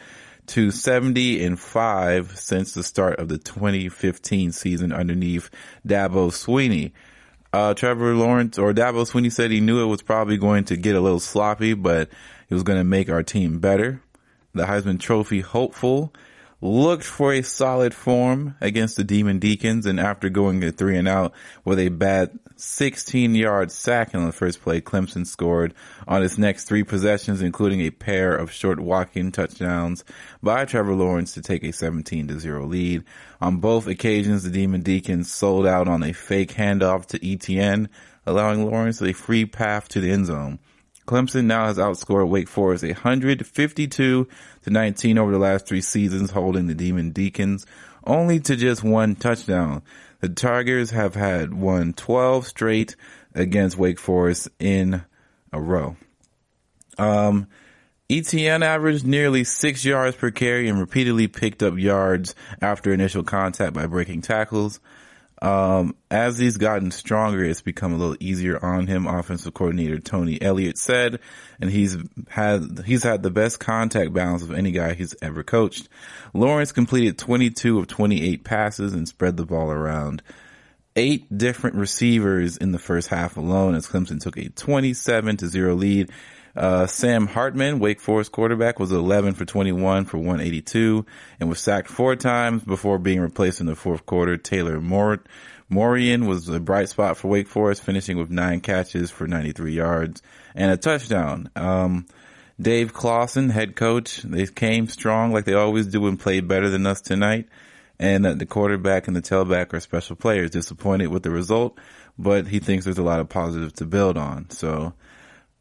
to 70-5 since the start of the 2015 season underneath Dabo Swinney. Trevor Lawrence or Dabo Swinney said he knew it was probably going to get a little sloppy, but it was going to make our team better. The Heisman Trophy hopeful looked for a solid form against the Demon Deacons, and after going to 3-and-out with a bad 16-yard sack on the first play, Clemson scored on its next 3 possessions, including a pair of short walking touchdowns by Trevor Lawrence to take a 17-0 lead. On both occasions, the Demon Deacons sold out on a fake handoff to ETN, allowing Lawrence a free path to the end zone. Clemson now has outscored Wake Forest 152-19 over the last 3 seasons, holding the Demon Deacons only to just 1 touchdown. The Tigers have won 12 straight against Wake Forest in a row. ETN averaged nearly 6 yards per carry and repeatedly picked up yards after initial contact by breaking tackles. As he's gotten stronger, it's become a little easier on him, offensive coordinator Tony Elliott said, and he's had the best contact balance of any guy he's ever coached. Lawrence completed 22 of 28 passes and spread the ball around 8 different receivers in the first half alone as Clemson took a 27-0 lead. Sam Hartman, Wake Forest quarterback, was 11 for 21 for 182 and was sacked 4 times before being replaced in the fourth quarter. Taylor Morian was a bright spot for Wake Forest, finishing with 9 catches for 93 yards and a touchdown. Dave Clawson, head coach, they came strong like they always do and played better than us tonight. And the quarterback and the tailback are special players. Disappointed with the result, but he thinks there's a lot of positives to build on. So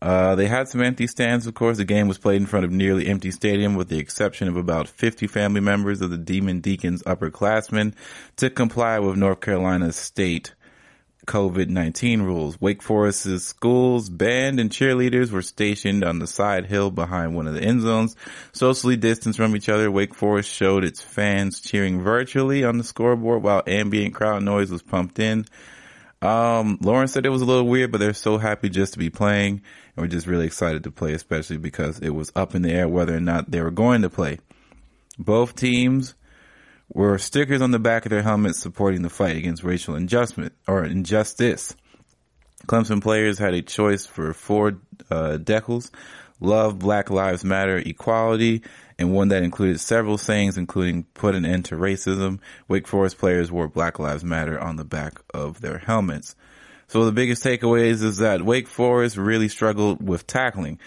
they had some empty stands, of course. The game was played in front of nearly empty stadium with the exception of about 50 family members of the Demon Deacons upperclassmen to comply with North Carolina state COVID-19 rules. Wake Forest's schools, band, and cheerleaders were stationed on the side hill behind one of the end zones, socially distanced from each other. Wake Forest showed its fans cheering virtually on the scoreboard while ambient crowd noise was pumped in. Lawrence said it was a little weird, but they're so happy just to be playing, and we're just really excited to play, especially because it was up in the air whether or not they were going to play. Both teams were stickers on the back of their helmets supporting the fight against racial injustice. Clemson players had a choice for 4 decals: love, Black Lives Matter, equality, and one that included several sayings, including put an end to racism. Wake Forest players wore Black Lives Matter on the back of their helmets. So the biggest takeaways is that Wake Forest really struggled with tackling.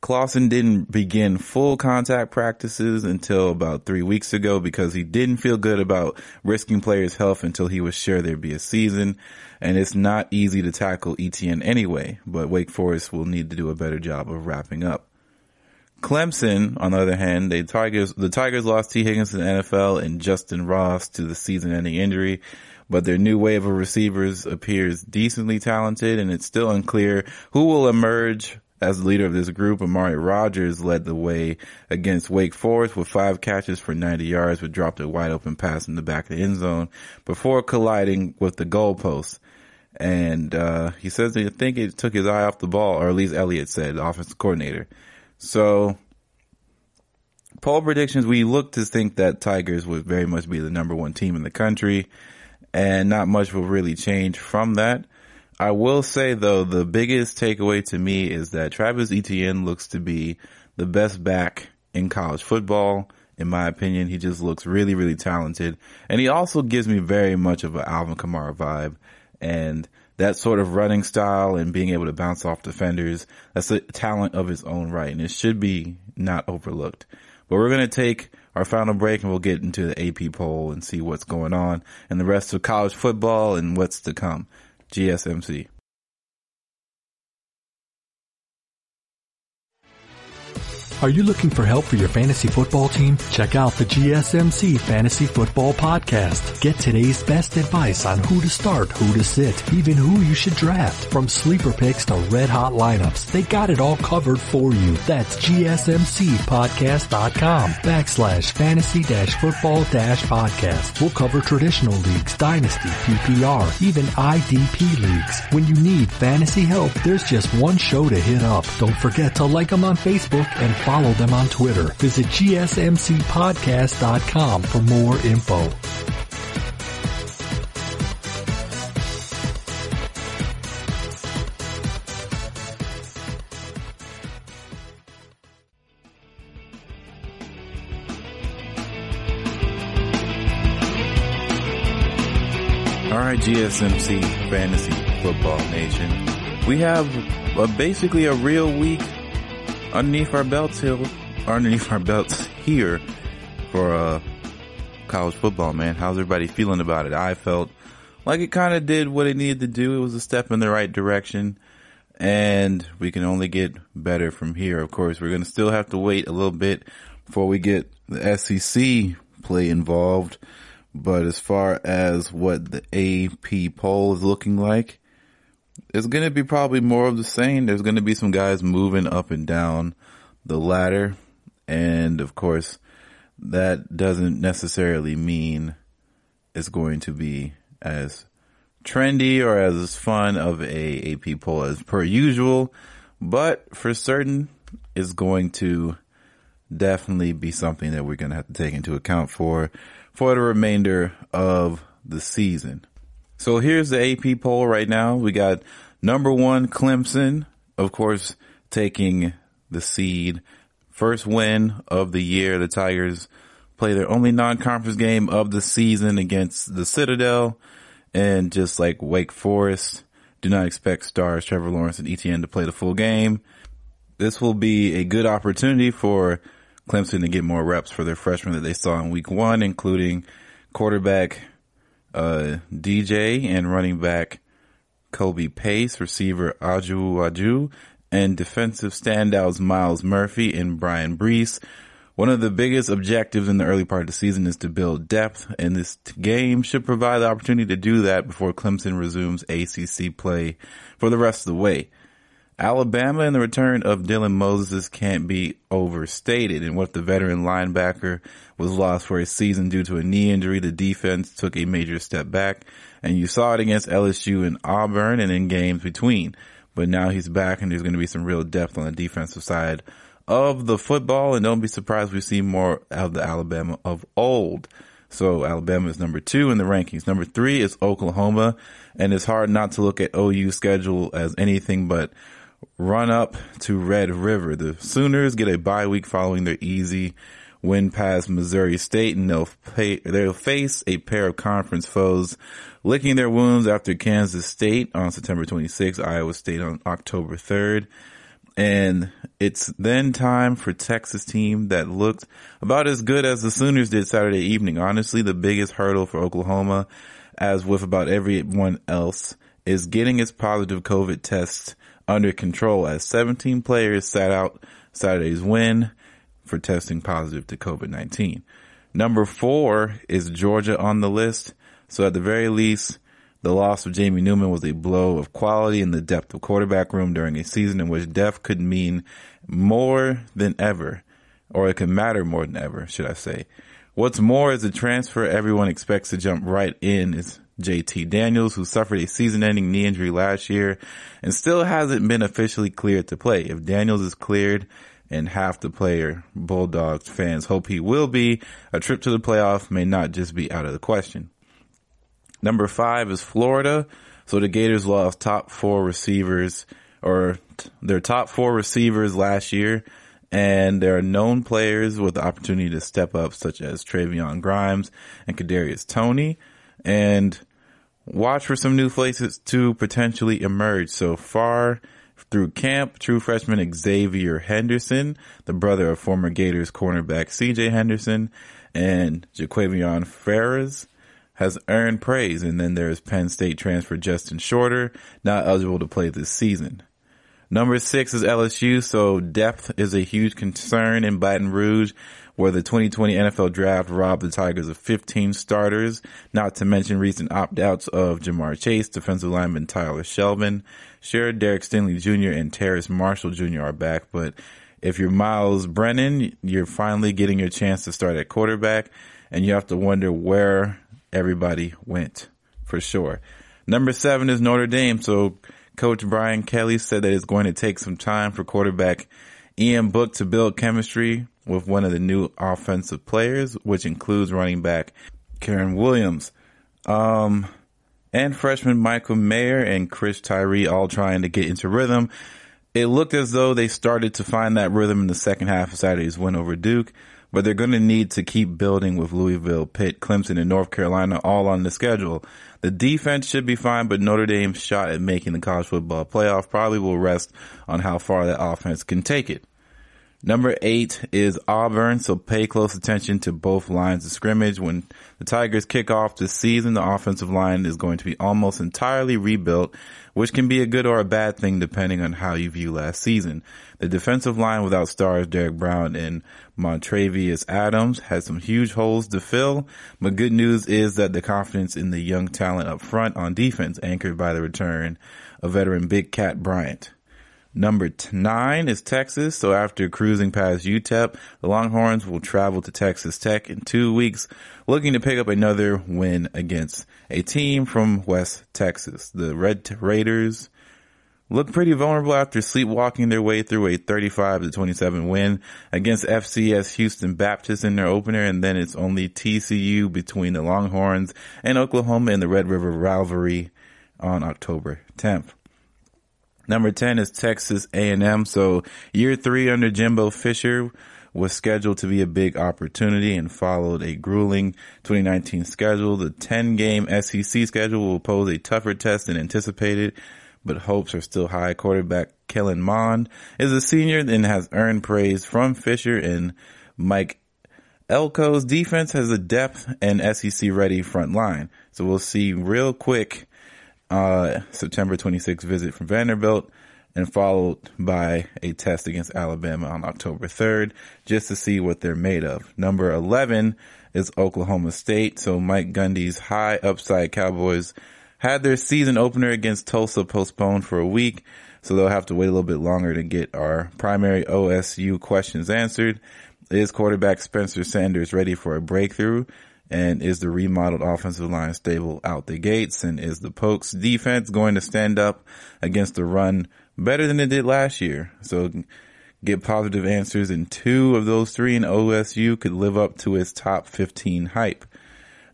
Clawson didn't begin full contact practices until about 3 weeks ago because he didn't feel good about risking players' health until he was sure there'd be a season. And it's not easy to tackle ETN anyway, but Wake Forest will need to do a better job of wrapping up. Clemson, on the other hand, the Tigers lost T. Higgins to the NFL and Justin Ross to the season-ending injury, but their new wave of receivers appears decently talented, and it's still unclear who will emerge as the leader of this group. Amari Rodgers led the way against Wake Forest with 5 catches for 90 yards, but dropped a wide-open pass in the back of the end zone before colliding with the goalpost. And he says that I think it took his eye off the ball, or at least Elliott said, the offensive coordinator. So, poll predictions, we look to think that Tigers would very much be the number 1 team in the country, and not much will really change from that. I will say, though, the biggest takeaway to me is that Travis Etienne looks to be the best back in college football. In my opinion, he just looks really, really talented. And he also gives me very much of an Alvin Kamara vibe. And that sort of running style and being able to bounce off defenders, that's a talent of his own right, and it should be not overlooked. But we're going to take our final break, and we'll get into the AP poll and see what's going on and the rest of college football and what's to come. GSMC. Are you looking for help for your fantasy football team? Check out the GSMC Fantasy Football Podcast. Get today's best advice on who to start, who to sit, even who you should draft. From sleeper picks to red hot lineups, they got it all covered for you. That's GSMCpodcast.com/fantasy-football-podcast. We'll cover traditional leagues, dynasty, PPR, even IDP leagues. When you need fantasy help, there's just one show to hit up. Don't forget to like them on Facebook and follow them on Twitter. Visit GSMCpodcast.com for more info. All right, GSMC Fantasy Football Nation. We have basically a real week underneath our belts here for college football, man. How's everybody feeling about it? I felt like it kind of did what it needed to do. It was a step in the right direction, and we can only get better from here. Of course, we're going to still have to wait a little bit before we get the SEC play involved. But as far as what the AP poll is looking like, it's going to be probably more of the same. There's going to be some guys moving up and down the ladder. And of course, that doesn't necessarily mean it's going to be as trendy or as fun of a AP poll as per usual. But for certain, it's going to definitely be something that we're going to have to take into account for the remainder of the season. So here's the AP poll right now. We got number 1, Clemson, of course, taking the seed. First win of the year. The Tigers play their only non-conference game of the season against the Citadel. And just like Wake Forest, do not expect stars Trevor Lawrence and Etienne to play the full game. This will be a good opportunity for Clemson to get more reps for their freshmen that they saw in week 1, including quarterback DJ and running back Kobe Pace, receiver Aju, and defensive standouts Miles Murphy and Brian Brees. One of the biggest objectives in the early part of the season is to build depth, and this game should provide the opportunity to do that before Clemson resumes ACC play for the rest of the way. Alabama and the return of Dylan Moses can't be overstated. And what the veteran linebacker was lost for a season due to a knee injury, the defense took a major step back. And you saw it against LSU and Auburn and in games between. But now he's back, and there's going to be some real depth on the defensive side of the football. And don't be surprised we see more of the Alabama of old. So Alabama is number 2 in the rankings. Number 3 is Oklahoma. And it's hard not to look at OU's schedule as anything but run up to Red River. The Sooners get a bye week following their easy win past Missouri State, and they'll face a pair of conference foes licking their wounds after Kansas State on September 26th, Iowa State on October 3rd. And it's then time for Texas team that looked about as good as the Sooners did Saturday evening. Honestly, the biggest hurdle for Oklahoma, as with about everyone else, is getting its positive COVID tests under control, as 17 players sat out Saturday's win for testing positive to COVID-19. Number 4 is Georgia on the list. So at the very least, the loss of Jamie Newman was a blow of quality in the depth of quarterback room during a season in which depth could mean more than ever, or it could matter more than ever, should I say. What's more is the transfer everyone expects to jump right in is JT Daniels, who suffered a season-ending knee injury last year and still hasn't been officially cleared to play. If Daniels is cleared, and half the player Bulldogs fans hope he will be, a trip to the playoff may not just be out of the question. Number 5 is Florida. So the Gators lost their top 4 receivers last year, and there are known players with the opportunity to step up, such as Travion Grimes and Kadarius Toney. And watch for some new faces to potentially emerge. So far through camp, true freshman Xavier Henderson, the brother of former Gators cornerback CJ Henderson, and Jaquavion Ferris has earned praise. And then there's Penn State transfer Justin Shorter, not eligible to play this season. Number 6 is LSU, so depth is a huge concern in Baton Rouge, where the 2020 NFL Draft robbed the Tigers of 15 starters, not to mention recent opt-outs of Jamar Chase, defensive lineman Tyler Shelvin. Sure, Derek Stingley Jr. and Terrace Marshall Jr. are back, but if you're Miles Brennan, you're finally getting your chance to start at quarterback, and you have to wonder where everybody went, for sure. Number 7 is Notre Dame, so Coach Brian Kelly said that it's going to take some time for quarterback Ian Book to build chemistry with one of the new offensive players, which includes running back Karen Williams, and freshman Michael Mayer and Chris Tyree all trying to get into rhythm. It looked as though they started to find that rhythm in the second half of Saturday's win over Duke, but they're going to need to keep building with Louisville, Pitt, Clemson, and North Carolina all on the schedule. The defense should be fine, but Notre Dame's shot at making the college football playoff probably will rest on how far that offense can take it. Number 8 is Auburn, so pay close attention to both lines of scrimmage. When the Tigers kick off this season, the offensive line is going to be almost entirely rebuilt, which can be a good or a bad thing depending on how you view last season. The defensive line without stars Derek Brown and Montravius Adams has some huge holes to fill, but good news is that the confidence in the young talent up front on defense, anchored by the return of veteran Big Cat Bryant. Number 9 is Texas. So after cruising past UTEP, the Longhorns will travel to Texas Tech in 2 weeks, looking to pick up another win against a team from West Texas. The Red Raiders look pretty vulnerable after sleepwalking their way through a 35-27 win against FCS Houston Baptist in their opener, and then it's only TCU between the Longhorns and Oklahoma in the Red River rivalry on October 10th. Number 10 is Texas A&M. So year 3 under Jimbo Fisher was scheduled to be a big opportunity and followed a grueling 2019 schedule. The 10-game SEC schedule will pose a tougher test than anticipated, but hopes are still high. Quarterback Kellen Mond is a senior and has earned praise from Fisher and Mike Elko's defense has a depth and SEC-ready front line. So we'll see real quick September 26th visit from Vanderbilt and followed by a test against Alabama on October 3rd just to see what they're made of. Number 11 is Oklahoma State. So Mike Gundy's high upside Cowboys had their season opener against Tulsa postponed for a week, so they'll have to wait a little bit longer to get our primary OSU questions answered. Is quarterback Spencer Sanders ready for a breakthrough? And is the remodeled offensive line stable out the gates? And is the Pokes defense going to stand up against the run better than it did last year? So get positive answers in 2 of those 3, and OSU could live up to its top 15 hype.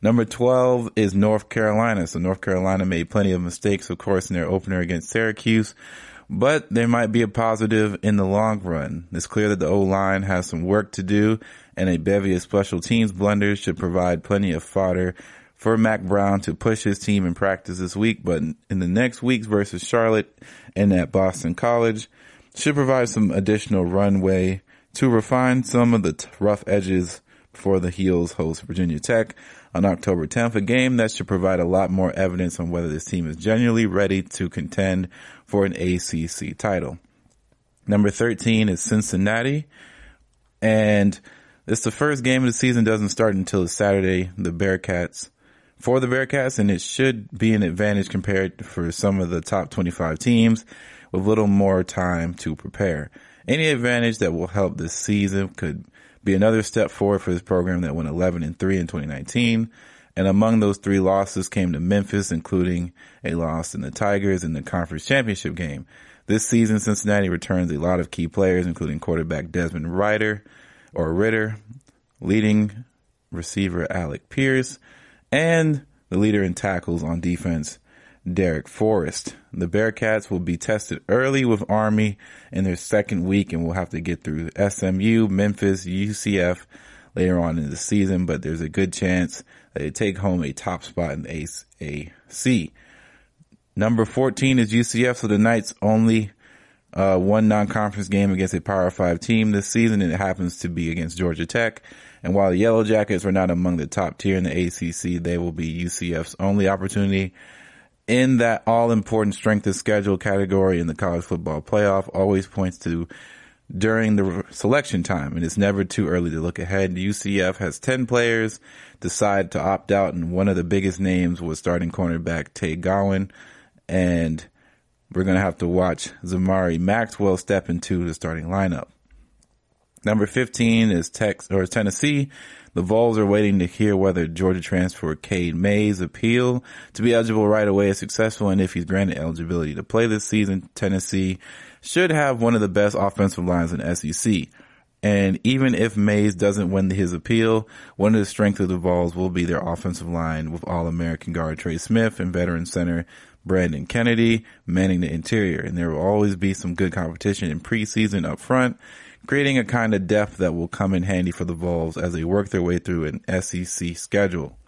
Number 12 is North Carolina. So North Carolina made plenty of mistakes, of course, in their opener against Syracuse, but there might be a positive in the long run. It's clear that the O-line has some work to do, and a bevy of special teams blunders should provide plenty of fodder for Mac Brown to push his team in practice this week, but in the next weeks versus Charlotte and at Boston College should provide some additional runway to refine some of the rough edges before the Heels host Virginia Tech on October 10th, a game that should provide a lot more evidence on whether this team is genuinely ready to contend for an ACC title. Number 13 is Cincinnati, and it's the first game of the season, doesn't start until Saturday, for the Bearcats, and it should be an advantage compared for some of the top 25 teams with little more time to prepare. Any advantage that will help this season could be another step forward for this program that went 11-3 in 2019. And among those 3 losses came to Memphis, including a loss in the Tigers in the conference championship game. This season, Cincinnati returns a lot of key players, including quarterback Desmond Ritter, leading receiver Alec Pierce, and the leader in tackles on defense, Derek Forrest. The Bearcats will be tested early with Army in their second week and will have to get through SMU, Memphis, UCF later on in the season, but there's a good chance that they take home a top spot in the ACC. Number 14 is UCF, so the Knights only one non-conference game against a Power 5 team this season, and it happens to be against Georgia Tech. And while the Yellow Jackets were not among the top tier in the ACC, they will be UCF's only opportunity in that all-important strength of schedule category in the college football playoff. Always points to during the selection time, and it's never too early to look ahead. UCF has 10 players decide to opt out, and one of the biggest names was starting cornerback Tay Gowan, and we're going to have to watch Zamari Maxwell step into the starting lineup. Number 15 is Tennessee. The Vols are waiting to hear whether Georgia transfer Cade Mays' appeal to be eligible right away is successful, and if he's granted eligibility to play this season, Tennessee should have one of the best offensive lines in SEC. And even if Mays doesn't win his appeal, one of the strengths of the Vols will be their offensive line with All-American guard Trey Smith and veteran center Brandon Kennedy manning the interior. And there will always be some good competition in preseason up front, creating a kind of depth that will come in handy for the Vols as they work their way through an SEC schedule.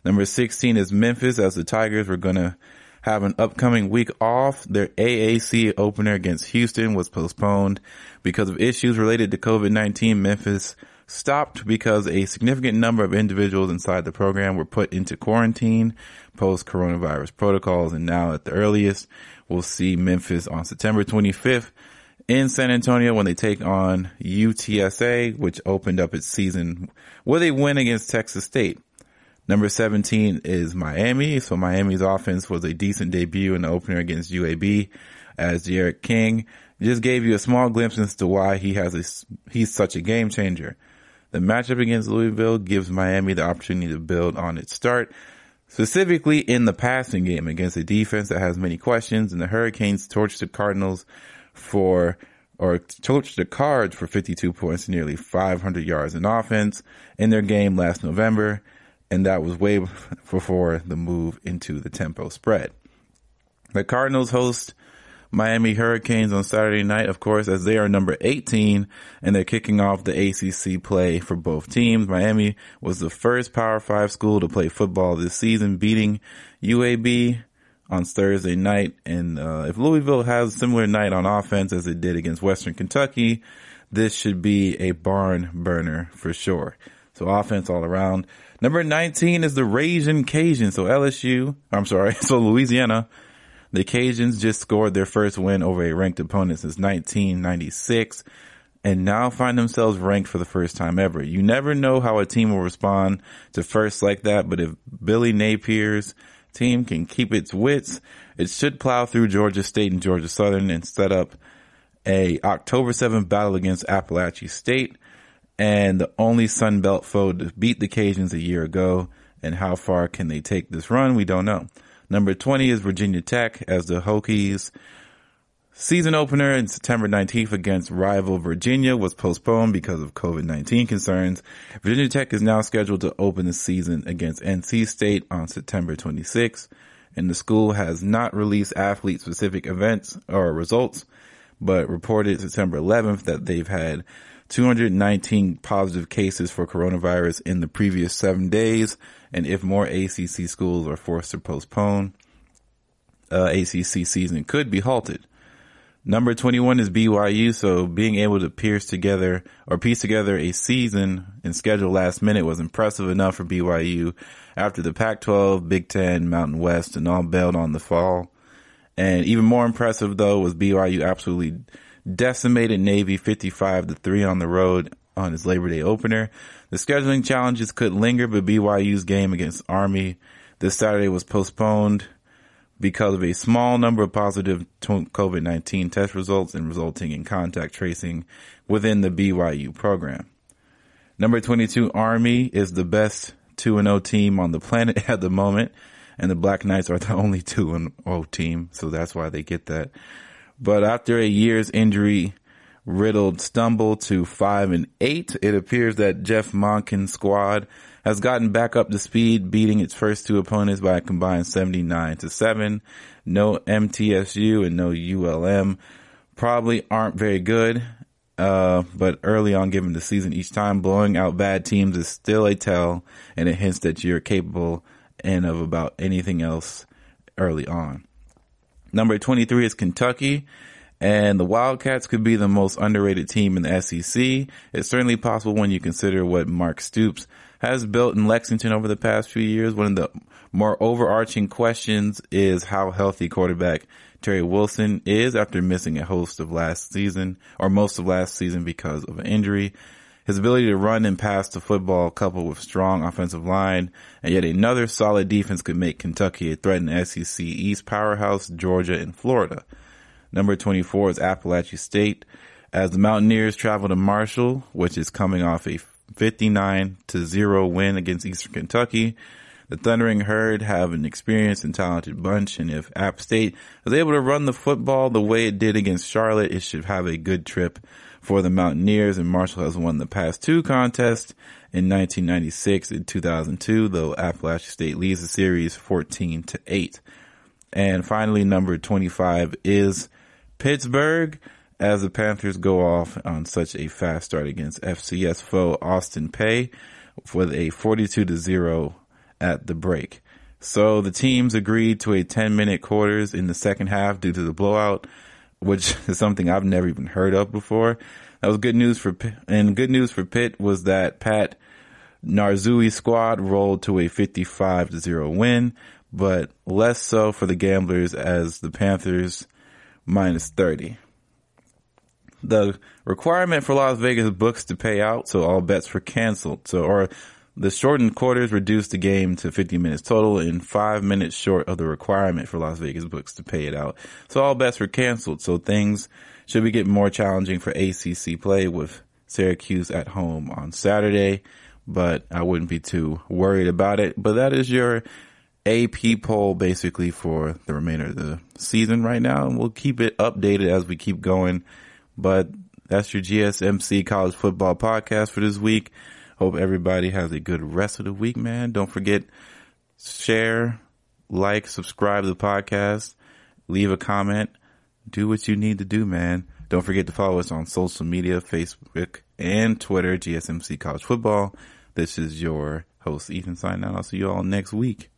Number 16 is Memphis, as the Tigers were going to have an upcoming week off. Their AAC opener against Houston was postponed because of issues related to COVID-19. Memphis stopped because a significant number of individuals inside the program were put into quarantine post-coronavirus protocols, and now at the earliest, we'll see Memphis on September 25th in San Antonio when they take on UTSA, which opened up its season with a win against Texas State. Number 17 is Miami. So Miami's offense was a decent debut in the opener against UAB, as Derek King just gave you a small glimpse as to why he's such a game changer. The matchup against Louisville gives Miami the opportunity to build on its start, specifically in the passing game against a defense that has many questions, and the Hurricanes torched the Cards for 52 points and nearly 500 yards in offense in their game last November. And that was way before the move into the tempo spread. The Cardinals host Miami Hurricanes on Saturday night, of course, as they are number 18, and they're kicking off the ACC play for both teams. Miami was the first Power 5 school to play football this season, beating UAB on Thursday night. And if Louisville has a similar night on offense as it did against Western Kentucky, this should be a barn burner for sure. So offense all around. Number 19 is the Ragin' Cajuns. So Louisiana. The Cajuns just scored their first win over a ranked opponent since 1996 and now find themselves ranked for the first time ever. You never know how a team will respond to firsts like that, but if Billy Napier's team can keep its wits, it should plow through Georgia State and Georgia Southern and set up a October 7th battle against Appalachian State, and the only Sun Belt foe to beat the Cajuns a year ago. And how far can they take this run? We don't know. Number 20 is Virginia Tech, as the Hokies season opener in September 19th against rival Virginia was postponed because of COVID-19 concerns. Virginia Tech is now scheduled to open the season against NC State on September 26th. And the school has not released athlete-specific events or results, but reported September 11th that they've had 219 positive cases for coronavirus in the previous 7 days. And if more ACC schools are forced to postpone, ACC season could be halted. Number 21 is BYU. So being able to piece together a season and schedule last minute was impressive enough for BYU after the Pac-12, Big Ten, Mountain West, and all bailed on the fall. And even more impressive, though, was BYU absolutely decimated Navy 55-3 on the road on its Labor Day opener. The scheduling challenges could linger, but BYU's game against Army this Saturday was postponed because of a small number of positive COVID-19 test results and resulting in contact tracing within the BYU program. Number 22, Army, is the best 2-0 team on the planet at the moment, and the Black Knights are the only 2-0 team, so that's why they get that. But after a year's injury-riddled stumble to 5-8, it appears that Jeff Monken's squad has gotten back up to speed, beating its first two opponents by a combined 79-7. No MTSU and no ULM probably aren't very good, but early on, given the season, each time blowing out bad teams is still a tell, and it hints that you're capable and of about anything else early on. Number 23 is Kentucky, and the Wildcats could be the most underrated team in the SEC. It's certainly possible when you consider what Mark Stoops has built in Lexington over the past few years. One of the more overarching questions is how healthy quarterback Terry Wilson is after missing a host of last season, or most of last season, because of an injury. His ability to run and pass the football, coupled with strong offensive line and yet another solid defense, could make Kentucky a threat in SEC East powerhouse, Georgia and Florida. Number 24 is Appalachian State, as the Mountaineers travel to Marshall, which is coming off a 59-0 win against Eastern Kentucky. The Thundering Herd have an experienced and talented bunch, and if App State is able to run the football the way it did against Charlotte, it should have a good trip for the Mountaineers. And Marshall has won the past two contests in 1996 and 2002, though Appalachian State leads the series 14-8. And finally, number 25 is Pittsburgh, as the Panthers go off on such a fast start against FCS foe Austin Peay with a 42-0 at the break. So the teams agreed to a 10-minute quarters in the second half due to the blowout, which is something I've never even heard of before. That was good news for Pitt. And good news for Pitt was that Pat Narzui's squad rolled to a 55-0 win, but less so for the Gamblers as the Panthers minus 30. The requirement for Las Vegas books to pay out, so all bets were canceled. The shortened quarters reduced the game to 50 minutes total and 5 minutes short of the requirement for Las Vegas books to pay it out. So all bets were canceled. So things should be getting more challenging for ACC play with Syracuse at home on Saturday, but I wouldn't be too worried about it. But that is your AP poll basically for the remainder of the season right now. And we'll keep it updated as we keep going. But that's your GSMC college football podcast for this week. Hope everybody has a good rest of the week, man. Don't forget, share, like, subscribe to the podcast, leave a comment, do what you need to do, man. Don't forget to follow us on social media, Facebook and Twitter, GSMC College Football. This is your host, Ethan, signing out. I'll see you all next week.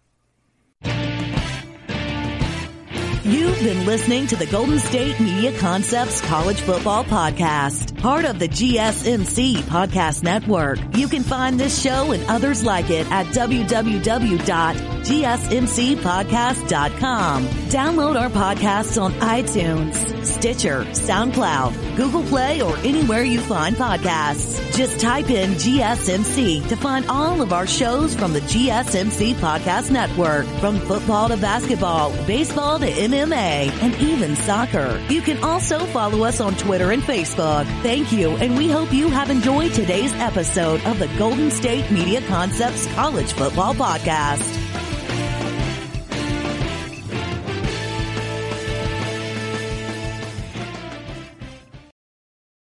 You've been listening to the Golden State Media Concepts College Football Podcast, part of the GSMC Podcast Network. You can find this show and others like it at www.gsmcpodcast.com. Download our podcasts on iTunes, Stitcher, SoundCloud, Google Play, or anywhere you find podcasts. Just type in GSMC to find all of our shows from the GSMC Podcast Network, from football to basketball, baseball to MMA, and even soccer. You can also follow us on Twitter and Facebook. Thank you, and we hope you have enjoyed today's episode of the Golden State Media Concepts College Football Podcast.